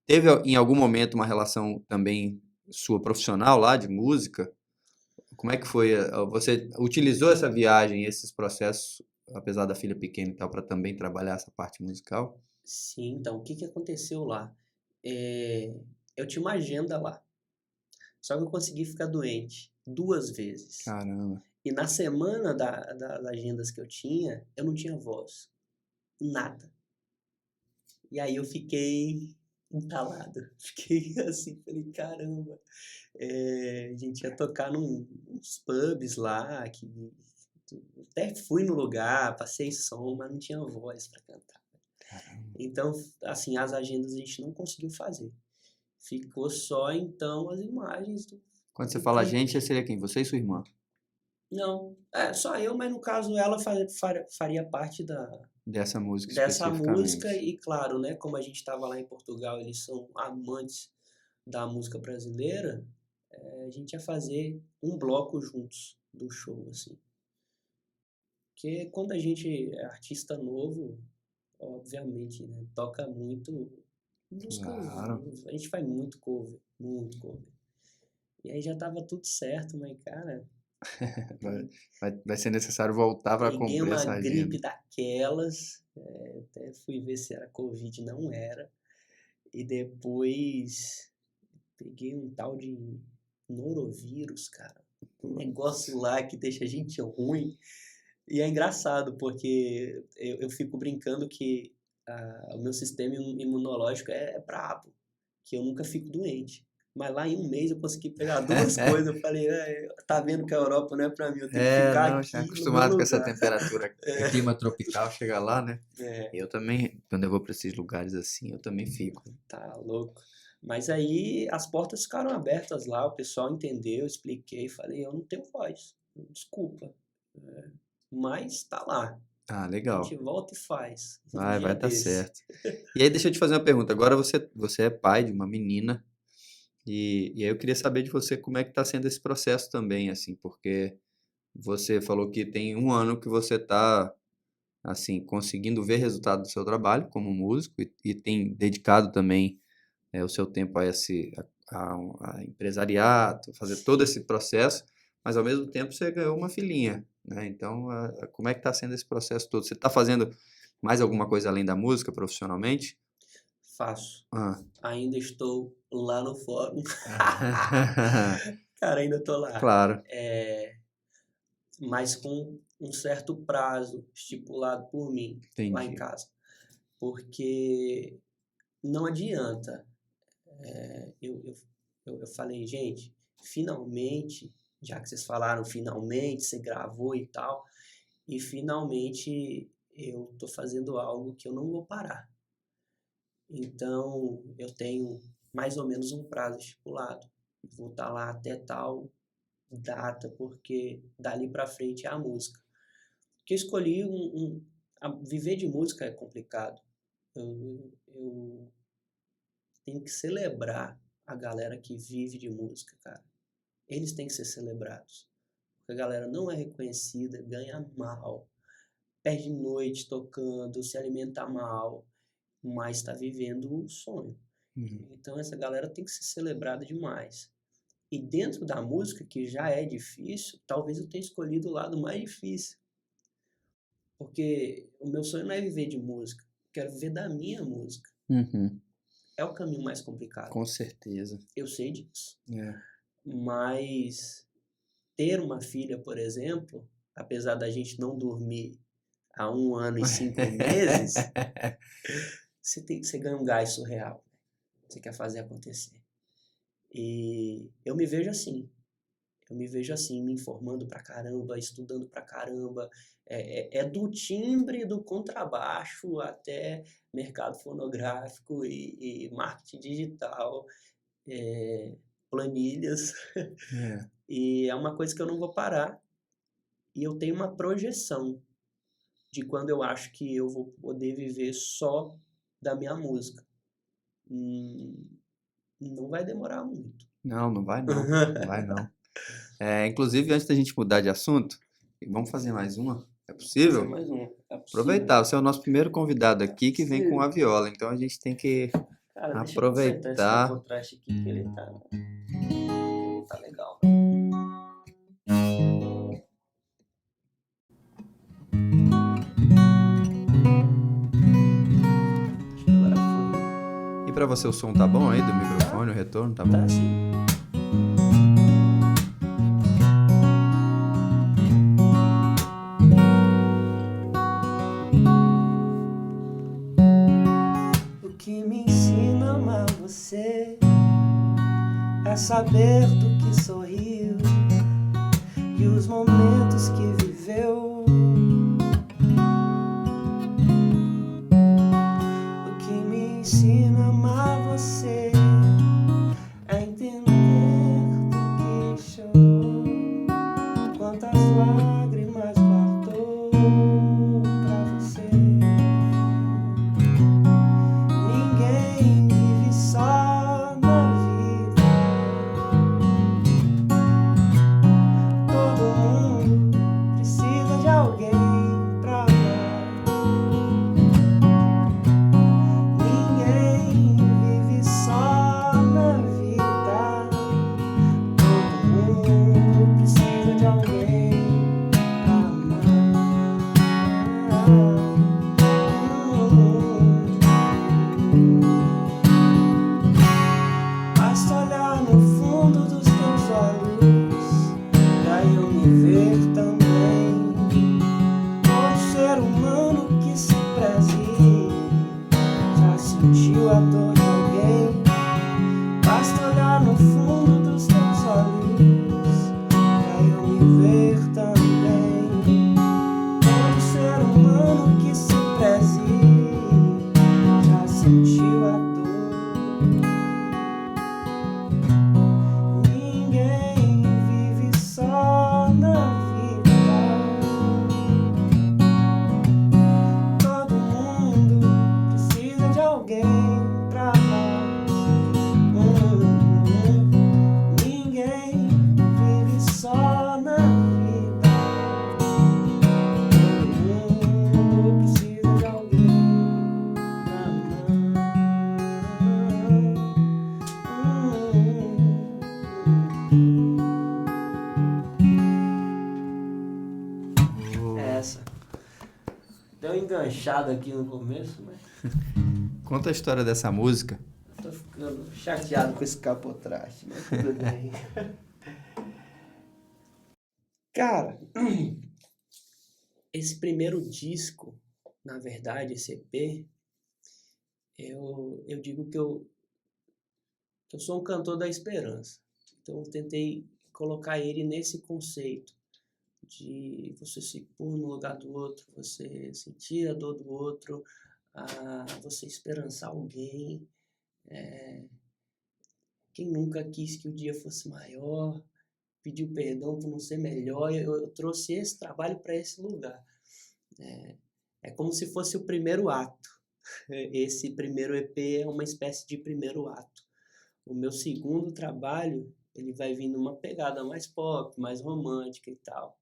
teve em algum momento uma relação também sua profissional lá de música? Como é que foi? Você utilizou essa viagem, esses processos, apesar da filha pequena e tal, para também trabalhar essa parte musical? Sim, então, o que que aconteceu lá? É, eu tinha uma agenda lá, só que eu consegui ficar doente 2 vezes. Caramba. E na semana das agendas que eu não tinha voz. Nada. E aí eu fiquei entalado. Fiquei assim, falei, caramba. A gente ia tocar uns pubs lá, que até fui no lugar, passei som, mas não tinha voz para cantar. Então, assim, as agendas a gente não conseguiu fazer. Ficou só, então, as imagens Quando você do fala clipe. gente, seria quem? Você e sua irmã? Não, só eu, mas no caso ela faria parte Dessa música dessa música especificamente. e, claro, né, como a gente estava lá em Portugal, eles são amantes da música brasileira, a gente ia fazer um bloco juntos do show, assim. Porque quando a gente é artista novo, obviamente, né, toca muito músicas, Claro. a gente faz muito cover, muito cover. E aí já tava tudo certo, mas, cara, Vai ser necessário voltar para peguei cumprir uma essa agenda. gripe daquelas, até fui ver se era Covid, não era. E depois peguei um tal de norovírus, cara. Um negócio lá que deixa a gente ruim. E é engraçado, porque eu fico brincando que o meu sistema imunológico é brabo, que eu nunca fico doente. Mas lá em um mês eu consegui pegar duas coisas. Eu falei, tá vendo que a Europa não é pra mim, eu tenho que ficar Não, já aqui no meu acostumado com essa lugar. temperatura, clima tropical, chega lá, né? É, Eu também, quando eu vou para esses lugares assim, eu também fico. tá louco. Mas aí as portas ficaram abertas lá, o pessoal entendeu, eu expliquei, falei, eu não tenho voz, desculpa. Mas tá lá. Ah, A legal. gente volta e faz. Um Vai dia dar desse. certo. E aí, deixa eu te fazer uma pergunta. Agora você é pai de uma menina, e aí eu queria saber de você como é que está sendo esse processo também, assim, porque você falou que tem um ano que você está, assim, conseguindo ver resultado do seu trabalho como músico e tem dedicado também o seu tempo a a empresariado, fazer todo Sim, esse processo, mas ao mesmo tempo você ganhou uma filhinha, né? Então, como é que está sendo esse processo todo? Você está fazendo mais alguma coisa além da música profissionalmente? faço. Ah. Ainda estou lá no fórum. Cara, ainda tô lá. Claro, Mas com um certo prazo estipulado por mim lá em entendi. casa. Porque não adianta. Eu falei, gente, finalmente, já que vocês falaram finalmente, você gravou e tal, e finalmente eu tô fazendo algo que eu não vou parar. Então, eu tenho mais ou menos um prazo estipulado. Vou estar lá até tal data, porque dali para frente é a música. Porque eu escolhi viver de música é complicado. Eu tenho que celebrar a galera que vive de música, cara. Eles têm que ser celebrados. Porque a galera não é reconhecida, ganha mal, perde noite tocando, se alimenta mal, mas está vivendo um sonho. Uhum. Então essa galera tem que ser celebrada demais. E dentro da música, que já é difícil, talvez eu tenha escolhido o lado mais difícil. Porque o meu sonho não é viver de música, eu quero viver da minha música. Uhum. É o caminho mais complicado. Com certeza. Eu sei disso. É. Mas ter uma filha, por exemplo, apesar da gente não dormir há 1 ano e 5 meses, você ganha um gás surreal. Você quer fazer acontecer. E eu me vejo assim. Eu me vejo assim, me informando pra caramba, estudando pra caramba. É do timbre do contrabaixo até mercado fonográfico e marketing digital, planilhas. É. E é uma coisa que eu não vou parar. E eu tenho uma projeção de quando eu acho que eu vou poder viver só da minha música. Não vai demorar muito. Não vai não. Não vai não. Inclusive, antes da gente mudar de assunto, vamos fazer mais uma? É Vou fazer possível? mais um. É possível. Aproveitar, você é o nosso primeiro convidado aqui que vem com a viola, então a gente tem que Cara, deixa eu consertar esse aproveitar. contraste aqui, que ele tá legal. Acho que agora foi. E pra você o som tá bom aí do microfone, o retorno tá bom? Tá assim. quer saber do que sorriu e os momentos que viveu. O que me ensina a amar você é entender do que chorou, quantas lágrimas guardou pra você. Ninguém vive só na vida. Todo mundo precisa de alguém pra amar. Ninguém vive só na vida. Todo mundo precisa de alguém pra amar. Basta olhar no fundo dos teus olhos pra eu me ver também. Todo ser humano que se preze já sentiu a dor de alguém. Basta olhar no fundo dos teus olhos pra eu me ver também. Todo ser humano que se preze já sentiu a dor. Ninguém vive só na vida. Todo mundo precisa de alguém pra amar. Ninguém vive só na vida. Todo mundo precisa de alguém pra amar. Essa. Deu enganchado aqui no começo, mas Conta a história dessa música. tô ficando chateado com esse capotraste, mas tudo bem. Cara, esse primeiro disco, na verdade, esse EP, eu digo que eu sou um cantor da esperança. Então eu tentei colocar ele nesse conceito de você se pôr no lugar do outro, você sentir a dor do outro, você esperançar alguém. Quem nunca quis que o dia fosse maior, pediu perdão por não ser melhor. Eu trouxe esse trabalho para esse lugar. É como se fosse o primeiro ato. Esse primeiro EP é uma espécie de primeiro ato. O meu segundo trabalho, ele vai vir numa pegada mais pop, mais romântica e tal.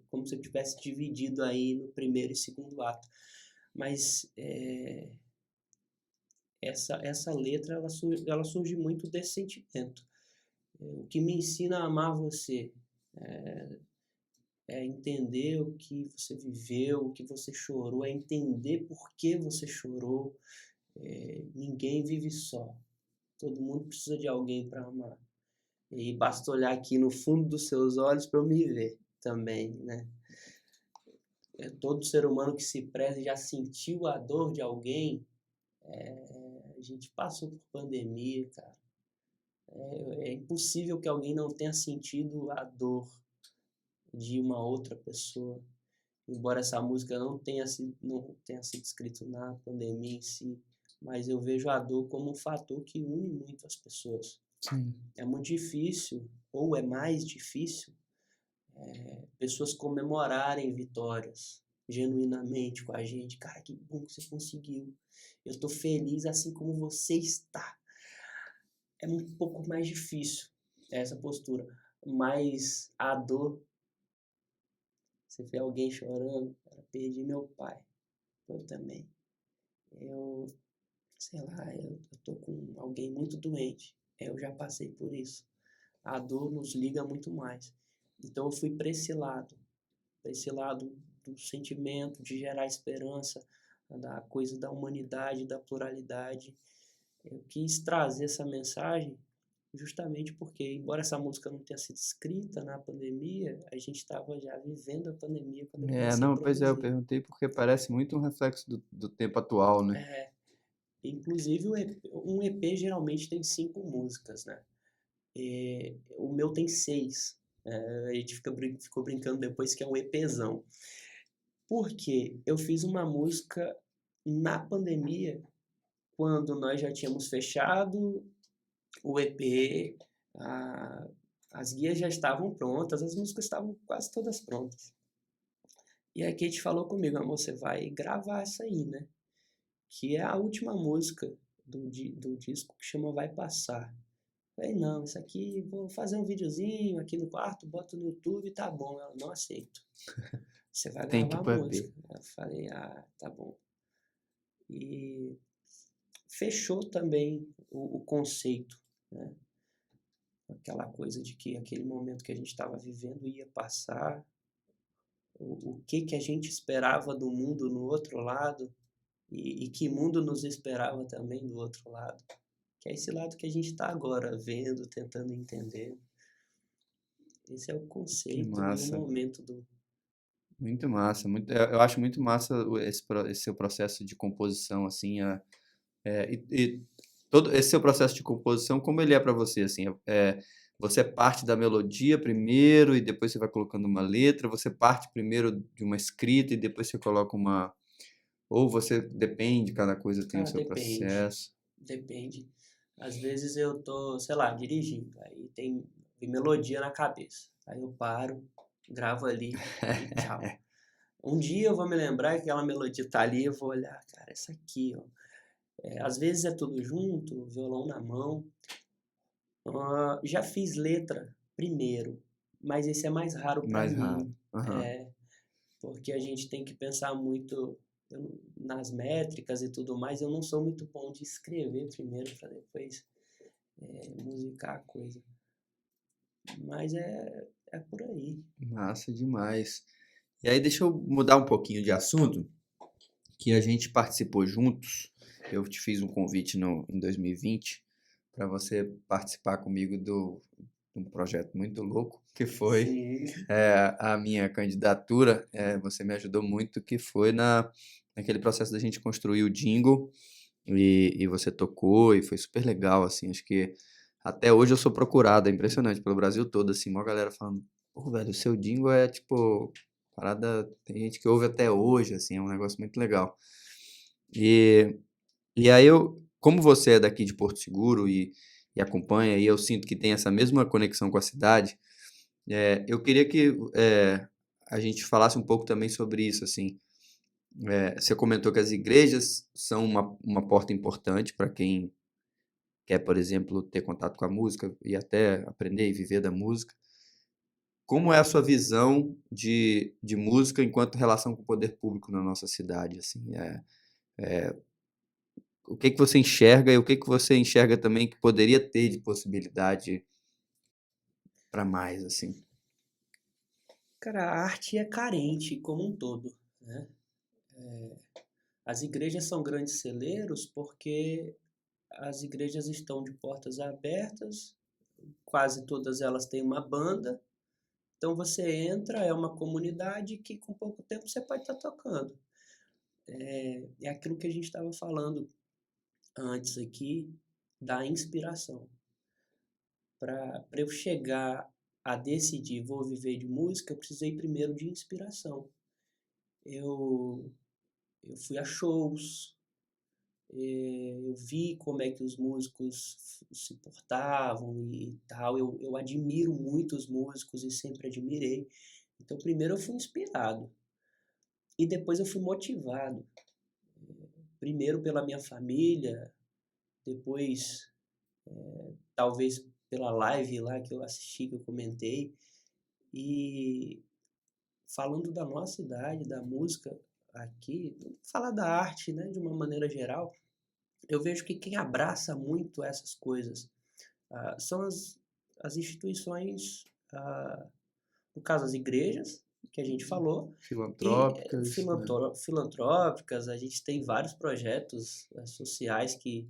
Como se eu tivesse dividido aí no primeiro e segundo ato. Mas essa letra, ela surge muito desse sentimento. O que me ensina a amar você é entender o que você viveu, o que você chorou, é entender por que você chorou. Ninguém vive só. Todo mundo precisa de alguém para amar. E basta olhar aqui no fundo dos seus olhos para eu me ver também, né? Todo ser humano que se preze já sentiu a dor de alguém. A gente passou por pandemia, cara. É impossível que alguém não tenha sentido a dor de uma outra pessoa. Embora essa música não tenha sido escrita na pandemia em si, mas eu vejo a dor como um fator que une muito as pessoas. Sim. É muito difícil, ou é mais difícil, pessoas comemorarem vitórias genuinamente com a gente. Cara, que bom que você conseguiu. Eu tô feliz assim como você está. É um pouco mais difícil essa postura. Mas a dor, você vê alguém chorando, cara, perdi meu pai. Eu também. Sei lá, eu tô com alguém muito doente. Eu já passei por isso. A dor nos liga muito mais. Então eu fui para esse lado do sentimento, de gerar esperança, da coisa da humanidade, da pluralidade. Eu quis trazer essa mensagem justamente porque, embora essa música não tenha sido escrita na pandemia, a gente estava já vivendo a pandemia quando eu comecei a Não, pois é, eu produzir. perguntei porque parece muito um reflexo do tempo atual, né? Inclusive, um EP geralmente tem 5 músicas, né? O meu tem 6. A gente ficou brincando depois que é um EPzão. Porque eu fiz uma música na pandemia, quando nós já tínhamos fechado o EP, a as guias já estavam prontas, as músicas estavam quase todas prontas. E a Kate falou comigo: "Amor, você vai gravar essa aí, né, que é a última música do disco, que chama Vai Passar". Falei: "Não, isso aqui vou fazer um videozinho aqui no quarto, boto no YouTube e tá bom". Ela: "Não aceito, você vai Tem que gravar ir a pro EP. música". Eu falei: "Ah, tá bom". E fechou também o conceito, né, aquela coisa de que aquele momento que a gente estava vivendo ia passar, o que que a gente esperava do mundo no outro lado, e que mundo nos esperava também do outro lado, que é esse lado que a gente está agora vendo, tentando entender. Esse é o Que conceito e o massa. momento do. Muito massa. Muito, eu acho muito massa esse seu processo de composição, assim, e todo esse seu processo de composição, como ele é para você, assim, você parte da melodia primeiro e depois você vai colocando uma letra, você parte primeiro de uma escrita e depois você coloca uma, ou você depende, cada coisa tem o Ah, seu depende, processo. depende. Às vezes eu tô, sei lá, dirigindo, aí vem melodia na cabeça. Aí eu paro, gravo ali e tchau. Um dia eu vou me lembrar que aquela melodia tá ali, eu vou olhar, cara, essa aqui, ó. Às vezes é tudo junto, violão na mão. Já fiz letra primeiro, mas esse é mais raro para Mais raro. mim, Aham. porque a gente tem que pensar muito nas métricas e tudo mais. Eu não sou muito bom de escrever primeiro para depois musicar a coisa. Mas é por aí. Massa demais. E aí, deixa eu mudar um pouquinho de assunto, que a gente participou juntos. Eu te fiz um convite em 2020 para você participar comigo de um projeto muito louco, que foi Sim. a minha candidatura. Você me ajudou muito, que foi naquele processo da gente construir o jingle, e você tocou, e foi super legal, assim. Acho que até hoje eu sou procurado, é impressionante, pelo Brasil todo, assim, uma galera falando: "Pô, velho, o seu jingle é tipo parada", tem gente que ouve até hoje, assim, é um negócio muito legal. E e aí como você é daqui de Porto Seguro e acompanha, e eu sinto que tem essa mesma conexão com a cidade, eu queria que a gente falasse um pouco também sobre isso, assim. Você comentou que as igrejas são uma porta importante para quem quer, por exemplo, ter contato com a música e até aprender e viver da música. Como é a sua visão de música enquanto relação com o poder público na nossa cidade, assim? O que que você enxerga e o que que você enxerga também que poderia ter de possibilidade para mais, assim? Cara, a arte é carente como um todo, né? As igrejas são grandes celeiros porque as igrejas estão de portas abertas, quase todas elas têm uma banda. Então você entra, é uma comunidade que com pouco tempo você pode estar tocando. É aquilo que a gente estava falando antes aqui, da inspiração. Para eu chegar a decidir vou viver de música, eu precisei primeiro de inspiração. Eu, eu fui a shows, eu vi como é que os músicos se portavam e tal. Eu admiro muito os músicos e sempre admirei. Então, primeiro eu fui inspirado e depois eu fui motivado. Primeiro pela minha família, depois talvez pela live lá que eu assisti, que eu comentei. E falando da nossa idade, da música aqui, falar da arte, né, de uma maneira geral, eu vejo que quem abraça muito essas coisas são as instituições, no caso as igrejas, que a gente falou, e Filantrópicas, né? filantrópicas. A gente tem vários projetos sociais que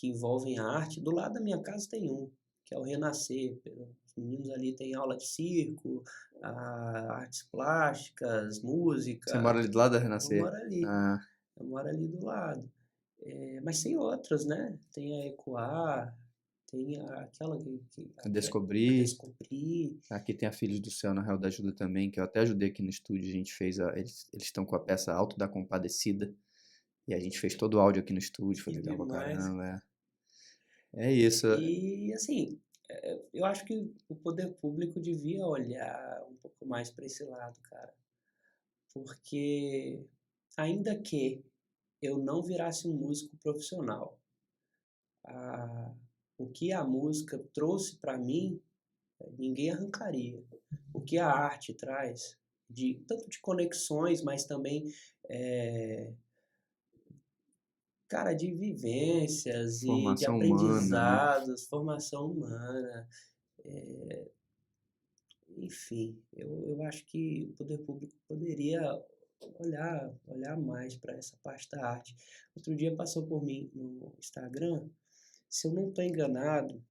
envolvem a arte. Do lado da minha casa tem um, que é o Renascer. Os meninos ali têm aula de circo, artes plásticas, Você música. mora ali do lado da Eu Renascer? moro ali, Ah, eu moro ali do lado. Mas tem outras, né? Tem a Ecoar, Tem aquela A a Descobrir. Descobrir. Aqui tem a Filhos do Céu na Real da Ajuda também, que eu até ajudei aqui no estúdio. A gente fez eles estão com a peça Alto da Compadecida. E a gente fez todo o áudio aqui no estúdio, foi Que legal pra demais. caramba. É isso. E, assim, eu acho que o poder público devia olhar um pouco mais para esse lado, cara. Porque, ainda que eu não virasse um músico profissional, a, o que a música trouxe para mim, ninguém arrancaria. O que a arte traz, tanto de conexões, mas também, é, cara, de vivências e de Formação humana, né? aprendizados, formação humana, enfim, eu acho que o poder público poderia olhar mais para essa parte da arte. Outro dia passou por mim no Instagram, se eu não estou enganado,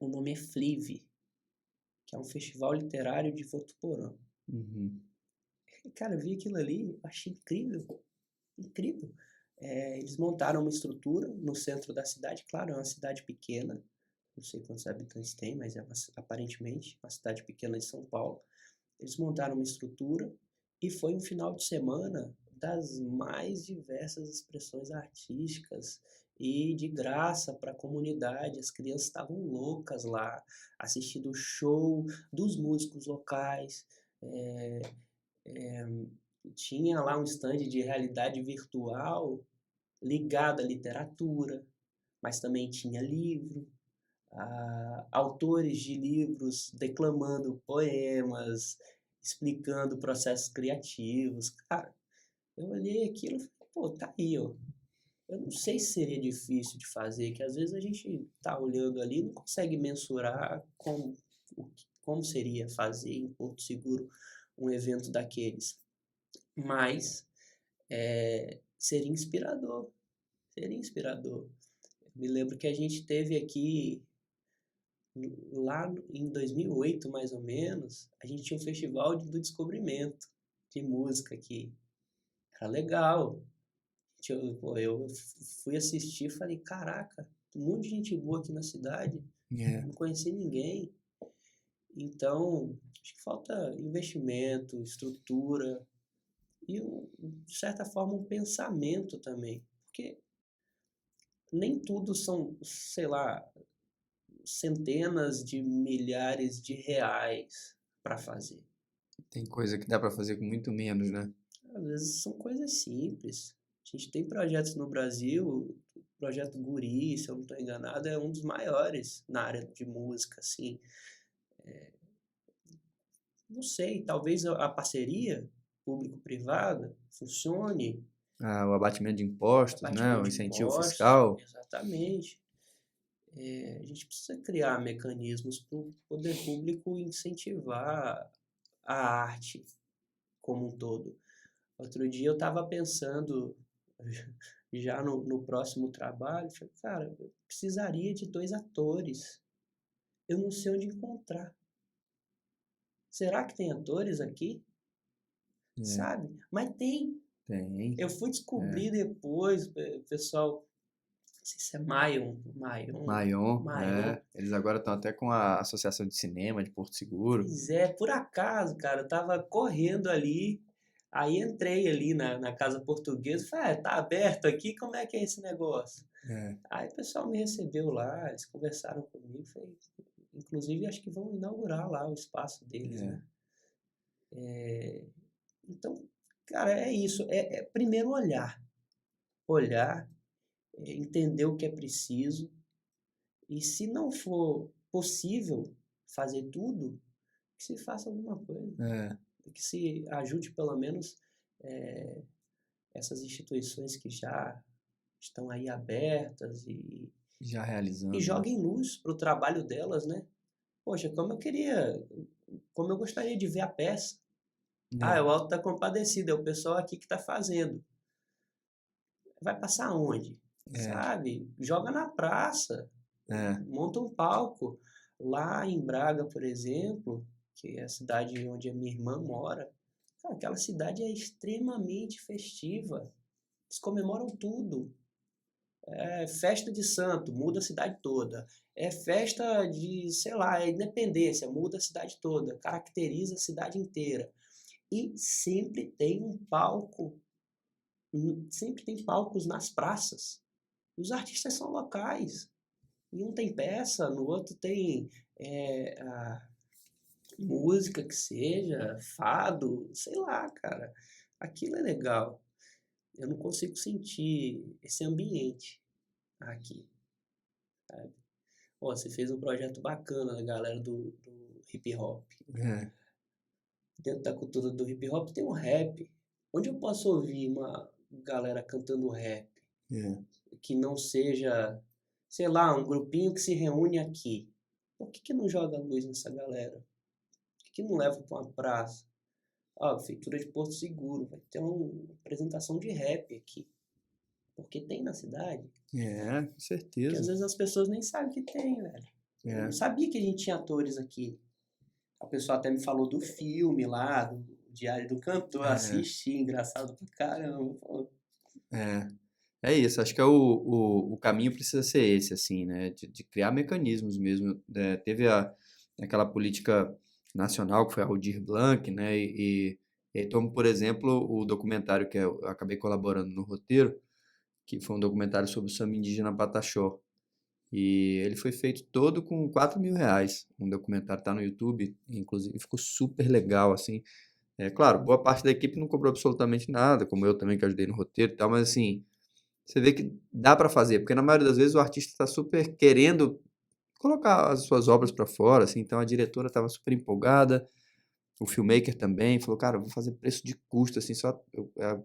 o nome é Flive, que é um festival literário de Votuporã. Uhum. E, cara, eu vi aquilo ali, achei incrível, incrível. Eles montaram uma estrutura no centro da cidade, claro, é uma cidade pequena, não sei quantos habitantes tem, mas aparentemente uma cidade pequena de São Paulo. Eles montaram uma estrutura e foi um final de semana das mais diversas expressões artísticas e de graça para a comunidade. As crianças estavam loucas lá, assistindo o show dos músicos locais. É, é, tinha lá um stand de realidade virtual ligado à literatura, mas também tinha livro, autores de livros declamando poemas, explicando processos criativos. Cara, eu olhei aquilo e falei, pô, tá aí, ó. Eu não sei se seria difícil de fazer, que às vezes a gente tá olhando ali e não consegue mensurar como seria fazer em Porto Seguro um evento daqueles. Mas seria inspirador, seria inspirador. Eu me lembro que a gente teve aqui lá em 2008, mais ou menos, a gente tinha um festival do descobrimento de música aqui. Era legal. Eu fui assistir e falei, caraca, um monte de gente boa aqui na cidade, É. não conheci ninguém. Então, acho que falta investimento, estrutura e, de certa forma, um pensamento também. Porque nem tudo são, sei lá, centenas de milhares de reais para fazer. Tem coisa que dá pra fazer com muito menos, né? Às vezes são coisas simples. A gente tem projetos no Brasil, o projeto Guri, se eu não estou enganado, é um dos maiores na área de música, assim. Não sei, talvez a parceria público-privada funcione, O abatimento de impostos, né? abatimento O de incentivo impostos, fiscal. exatamente. A gente precisa criar mecanismos para o poder público incentivar a arte como um todo. Outro dia eu estava pensando, já no próximo trabalho, falei, cara, eu precisaria de 2 atores. Eu não sei onde encontrar. Será que tem atores aqui? É, Sabe? Mas tem. tem. Eu fui É. descobrir depois, o pessoal, não sei se é Maion, Maion. eles agora estão até com a Associação de Cinema de Porto Seguro. Pois é, por acaso, cara, eu tava correndo ali, aí entrei ali na Casa Portuguesa e falei, tá aberto aqui, como é que é esse negócio? É, Aí o pessoal me recebeu lá, eles conversaram comigo, inclusive acho que vão inaugurar lá o espaço deles, é, né? Então, cara, é isso, primeiro olhar, entender o que é preciso, e se não for possível fazer tudo, que se faça alguma coisa, é. que se ajude pelo menos essas instituições que já estão aí abertas Já e realizando, né? joguem luz para o trabalho delas, né? Poxa, como eu gostaria de ver a peça. Ah, é É, o Alto da Compadecida, é o pessoal aqui que está fazendo. Vai passar onde? é, Sabe? Joga na praça, é. monta um palco. Lá em Braga, por exemplo, que é a cidade onde a minha irmã mora, cara, aquela cidade é extremamente festiva. Eles comemoram tudo. É festa de santo, muda a cidade toda. É festa de, sei lá, é independência, muda a cidade toda, caracteriza a cidade inteira. E sempre tem um palco, sempre tem palcos nas praças. E os artistas são locais. E um tem peça, no outro tem a música que seja, fado, sei lá, cara. Aquilo é legal. Eu não consigo sentir esse ambiente aqui, sabe? Ó, você fez um projeto bacana, a galera do hip hop. É, Dentro da cultura do hip hop tem um rap. Onde eu posso ouvir uma galera cantando rap é, que não seja, sei lá, um grupinho que se reúne aqui? Por que não joga luz nessa galera? Por que não leva para uma praça? Ó, Prefeitura de Porto Seguro, vai ter uma apresentação de rap aqui. Porque tem na cidade. com Que às certeza. vezes as pessoas nem sabem que tem, velho. Eu não É, sabia que a gente tinha atores aqui. A pessoa até me falou do filme lá, do Diário do Cantor, é, assisti, engraçado pra caramba. Pô. é. É isso, acho que o caminho precisa ser esse, assim, né? De criar mecanismos mesmo. Teve aquela política nacional que foi a Aldir Blanc, né? E tomo, por exemplo, o documentário que eu acabei colaborando no roteiro, que foi um documentário sobre o samba indígena Pataxó. E ele foi feito todo com R$ 4.000. Um documentário tá no YouTube, inclusive ficou super legal, assim. É claro, boa parte da equipe não cobrou absolutamente nada, como eu também que ajudei no roteiro e tal, mas assim, você vê que dá para fazer, porque na maioria das vezes o artista está super querendo colocar as suas obras para fora, assim, então a diretora estava super empolgada, o filmmaker também falou, cara, eu vou fazer preço de custo, assim, só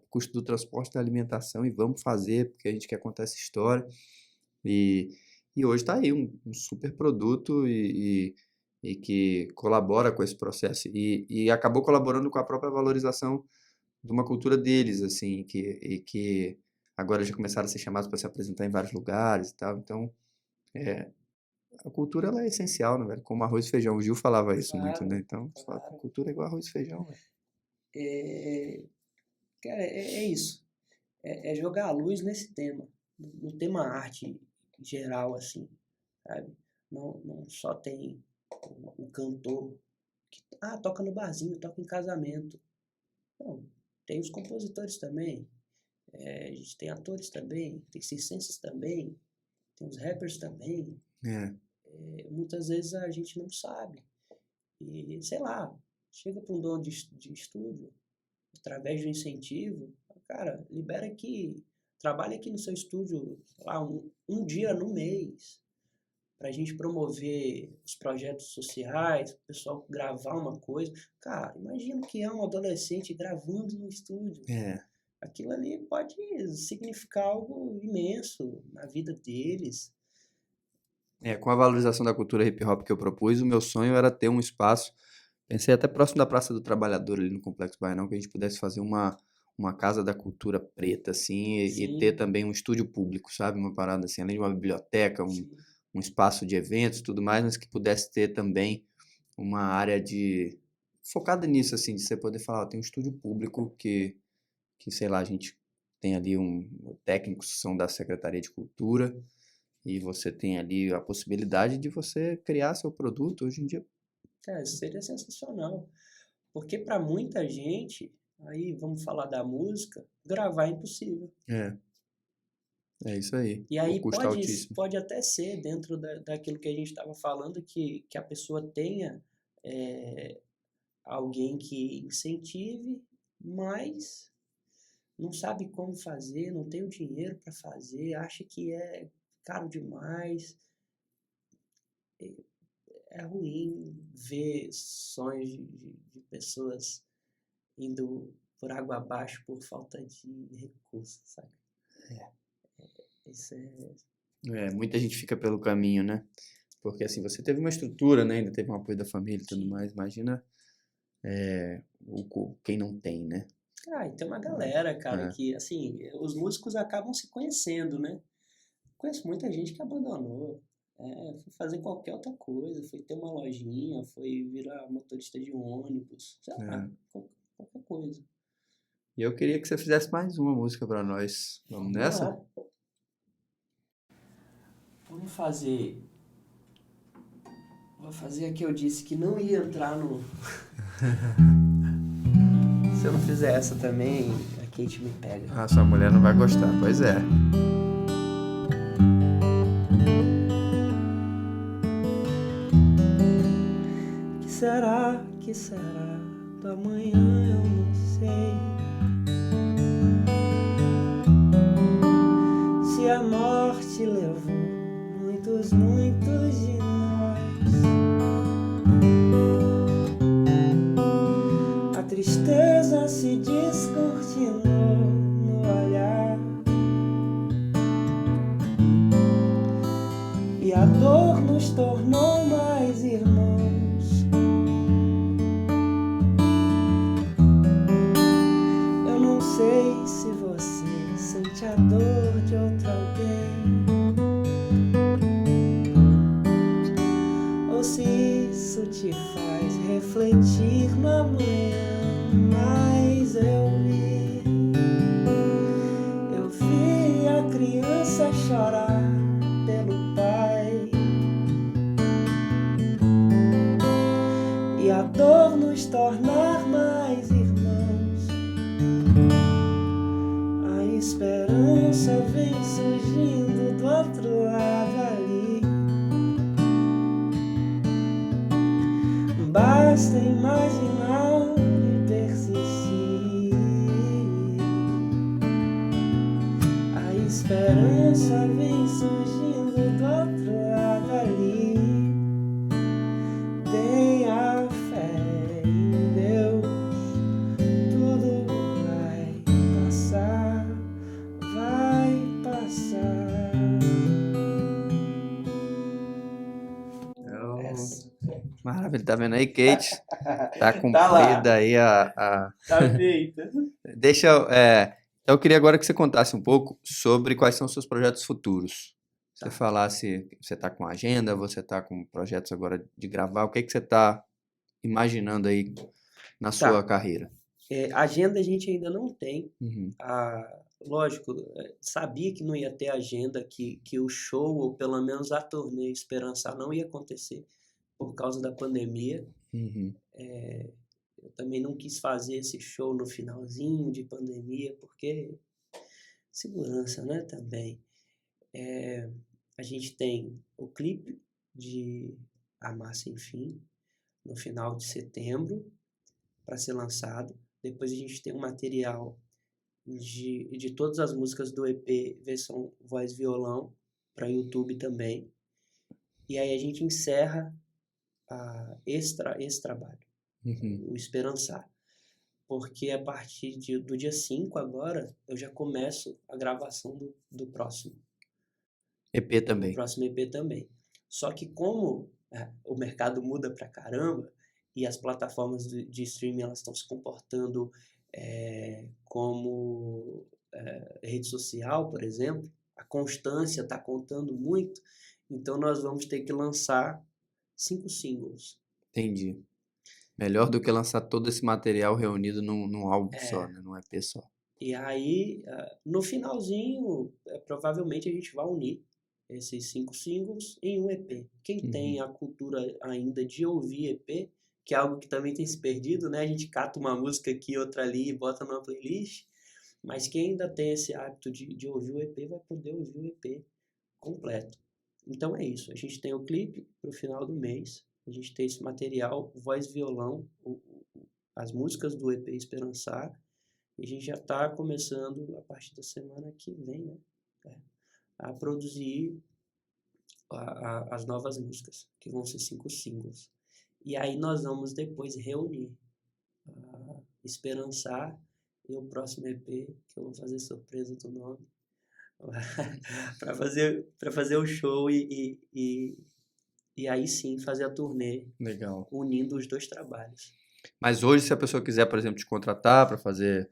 custo do transporte e da alimentação e vamos fazer, porque a gente quer contar essa história. E, e hoje está aí um super produto e que colabora com esse processo e acabou colaborando com a própria valorização de uma cultura deles, assim, que agora já começaram a ser chamados para se apresentar em vários lugares e tal. Então, a cultura ela é essencial, né, velho? Como arroz e feijão. O Gil falava isso muito, né? Claro, Então, você fala, claro. cultura é igual arroz e feijão, velho. É, cara, é isso. É jogar a luz nesse tema. No tema arte geral, assim, sabe? Não só tem o cantor que toca no barzinho, toca em casamento. Não, tem os compositores também. A gente tem atores também, tem circenses também, tem os rappers também. É, Muitas vezes a gente não sabe. E, sei lá, chega para um dono de estúdio, através de um incentivo, cara, libera aqui, trabalha aqui no seu estúdio, sei lá, um dia no mês, para a gente promover os projetos sociais, o pessoal gravar uma coisa. Cara, imagina que é um adolescente gravando no estúdio. é, Aquilo ali pode significar algo imenso na vida deles. com a valorização da cultura hip hop que eu propus, o meu sonho era ter um espaço, pensei até próximo da Praça do Trabalhador, ali no Complexo Baianão, que a gente pudesse fazer uma casa da cultura preta, assim, e ter Sim, também um estúdio público, sabe? Uma parada assim, além de uma biblioteca, sim. um espaço de eventos e tudo mais, mas que pudesse ter também uma área focada nisso, assim, de você poder falar, ó, tem um estúdio público que, sei lá, a gente tem ali técnicos que são da Secretaria de Cultura, e você tem ali a possibilidade de você criar seu produto. Hoje em dia, Cara, isso seria sensacional. Porque para muita gente, aí vamos falar da música, gravar é impossível. é, é isso aí. E O aí custo altíssimo. pode até ser dentro daquilo que a gente estava falando, que a pessoa tenha alguém que incentive, mas não sabe como fazer, não tem o dinheiro para fazer, acha que é caro demais. É ruim ver sonhos de pessoas indo por água abaixo por falta de recursos, sabe? Isso é. Muita gente fica pelo caminho, né? Porque assim, você teve uma estrutura, né? Ainda teve um apoio da família e tudo Sim. mais. Imagina quem não tem, né? E tem uma galera, cara, É, que, assim, os músicos acabam se conhecendo, né? Conheço muita gente que abandonou, foi fazer qualquer outra coisa, foi ter uma lojinha, foi virar motorista de ônibus, sei lá, é. qualquer coisa. E eu queria que você fizesse mais uma música pra nós. Vamos Vamos nessa? lá. Vamos fazer... Vou fazer a que eu disse que não ia entrar no... Se eu não fizer essa também, a Kate me pega. Ah, sua mulher não vai gostar, pois é. Que será do amanhã, eu não sei. Se a morte levou muitos de nós, a tristeza se descortinou no olhar e a dor nos tornou mais irmãos. Eu não sei se você sente a dor de outro alguém, ou se isso te faz refletir no amanhã. Mas eu vi a criança chorar pelo pai, e a dor nos tornar mais irmãos. A esperança vem surgindo do outro lado ali. Basta imaginar e persistir. A esperança vem surgindo do outro lado ali. Tenha fé em Deus, tudo vai passar, vai passar. Essa. Maravilha, tá vendo aí, Kate? Tá Tá cumprida lá. aí a... Tá feita. Deixa eu... Então eu queria agora que você contasse um pouco sobre quais são os seus projetos futuros. Você falasse, você tá com agenda, você tá com projetos agora de gravar, o que que você tá imaginando aí na sua carreira? Agenda a gente ainda não tem. Uhum. Lógico, sabia que não ia ter agenda, que o show, ou pelo menos a turnê Esperançar, não ia acontecer por causa da pandemia. Uhum. Eu também não quis fazer esse show no finalzinho de pandemia, porque segurança, né, também. A gente tem o clipe de Amar Sem Fim, no final de setembro, para ser lançado. Depois a gente tem um material de todas as músicas do EP, versão voz e violão, para YouTube também. E aí a gente encerra esse trabalho, Uhum. o Esperançar. Porque a partir do dia 5 agora, eu já começo a gravação do próximo. EP Do também. próximo EP também. Só que como o mercado muda pra caramba e as plataformas de streaming elas estão se comportando como rede social, por exemplo, a constância está contando muito, então nós vamos ter que lançar 5 singles. Entendi. Melhor do que lançar todo esse material reunido num álbum só, né? Num EP só. E aí, no finalzinho, provavelmente a gente vai unir esses 5 singles em um EP. Quem tem a cultura ainda de ouvir EP, que é algo que também tem se perdido, né? A gente cata uma música aqui, outra ali e bota numa playlist, mas quem ainda tem esse hábito de ouvir o EP vai poder ouvir o EP completo. Então é isso, a gente tem o clipe pro final do mês, a gente tem esse material, voz e violão, as músicas do EP Esperançar, e a gente já está começando, a partir da semana que vem, né, a produzir as novas músicas, que vão ser 5 singles. E aí nós vamos depois reunir, Esperançar e o próximo EP, que eu vou fazer surpresa do nome, para fazer o show e aí sim fazer a turnê. Legal. Unindo os dois trabalhos. Mas hoje, se a pessoa quiser, por exemplo, te contratar para fazer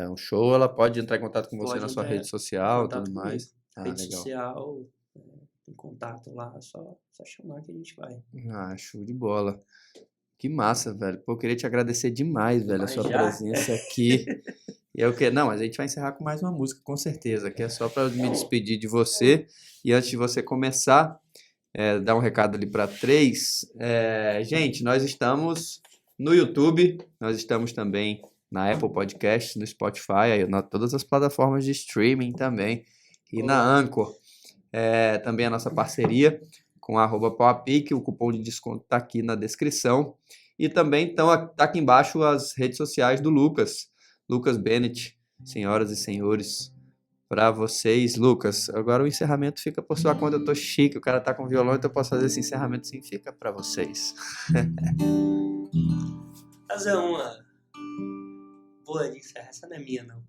um show, ela pode entrar em contato com você na sua rede social e tudo mais. Rede Legal. social, tem contato lá, só chamar que a gente vai. Show de bola. Que massa, velho. Pô, eu queria te agradecer demais, velho, a sua presença aqui. E é o quê? Não, mas a gente vai encerrar com mais uma música, com certeza, que é só para me despedir de você. E antes de você começar, dar um recado ali para três. Gente, nós estamos no YouTube, nós estamos também na Apple Podcasts, no Spotify, aí, todas as plataformas de streaming também, e na Anchor. Também a nossa parceria com a @PauaPique, o cupom de desconto está aqui na descrição. E também tá aqui embaixo as redes sociais do Lucas Bennett, senhoras e senhores, para vocês. Lucas, agora o encerramento fica por sua conta. Eu tô chique, o cara tá com violão, então eu posso fazer esse encerramento sim, fica para vocês. Fazer uma boa de encerrar, essa não é minha, não.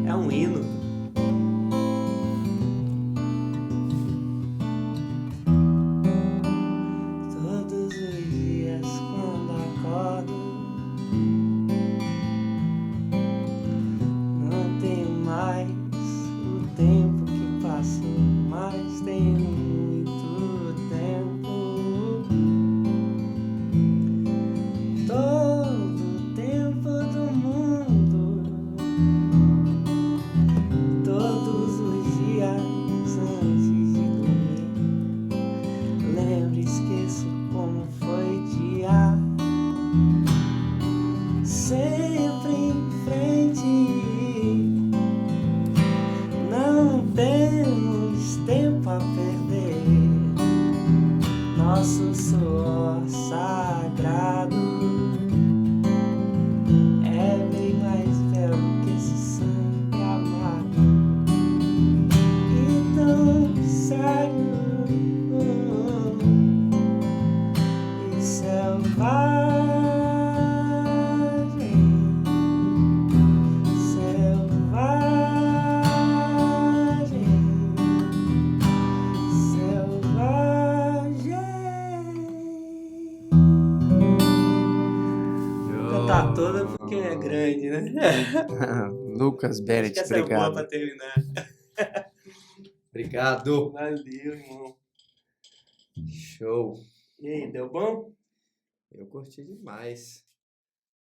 É um hino. Todos os dias quando acordo, não tenho mais o tempo que passou, mas tenho muito tempo. Todo o tempo do mundo, todos os dias antes de dormir. Lembro, esqueço como foi dia. Sempre em frente, não temos tempo a perder. Nosso suor sagrado é bem mais belo que esse sangue amargo. Então sério e selvagem, cantar toda porque é grande, né? Lucas Acho Bennett, que essa é boa pra obrigado. terminar. Obrigado. Valeu, irmão. Show. E aí, deu bom? Eu curti demais.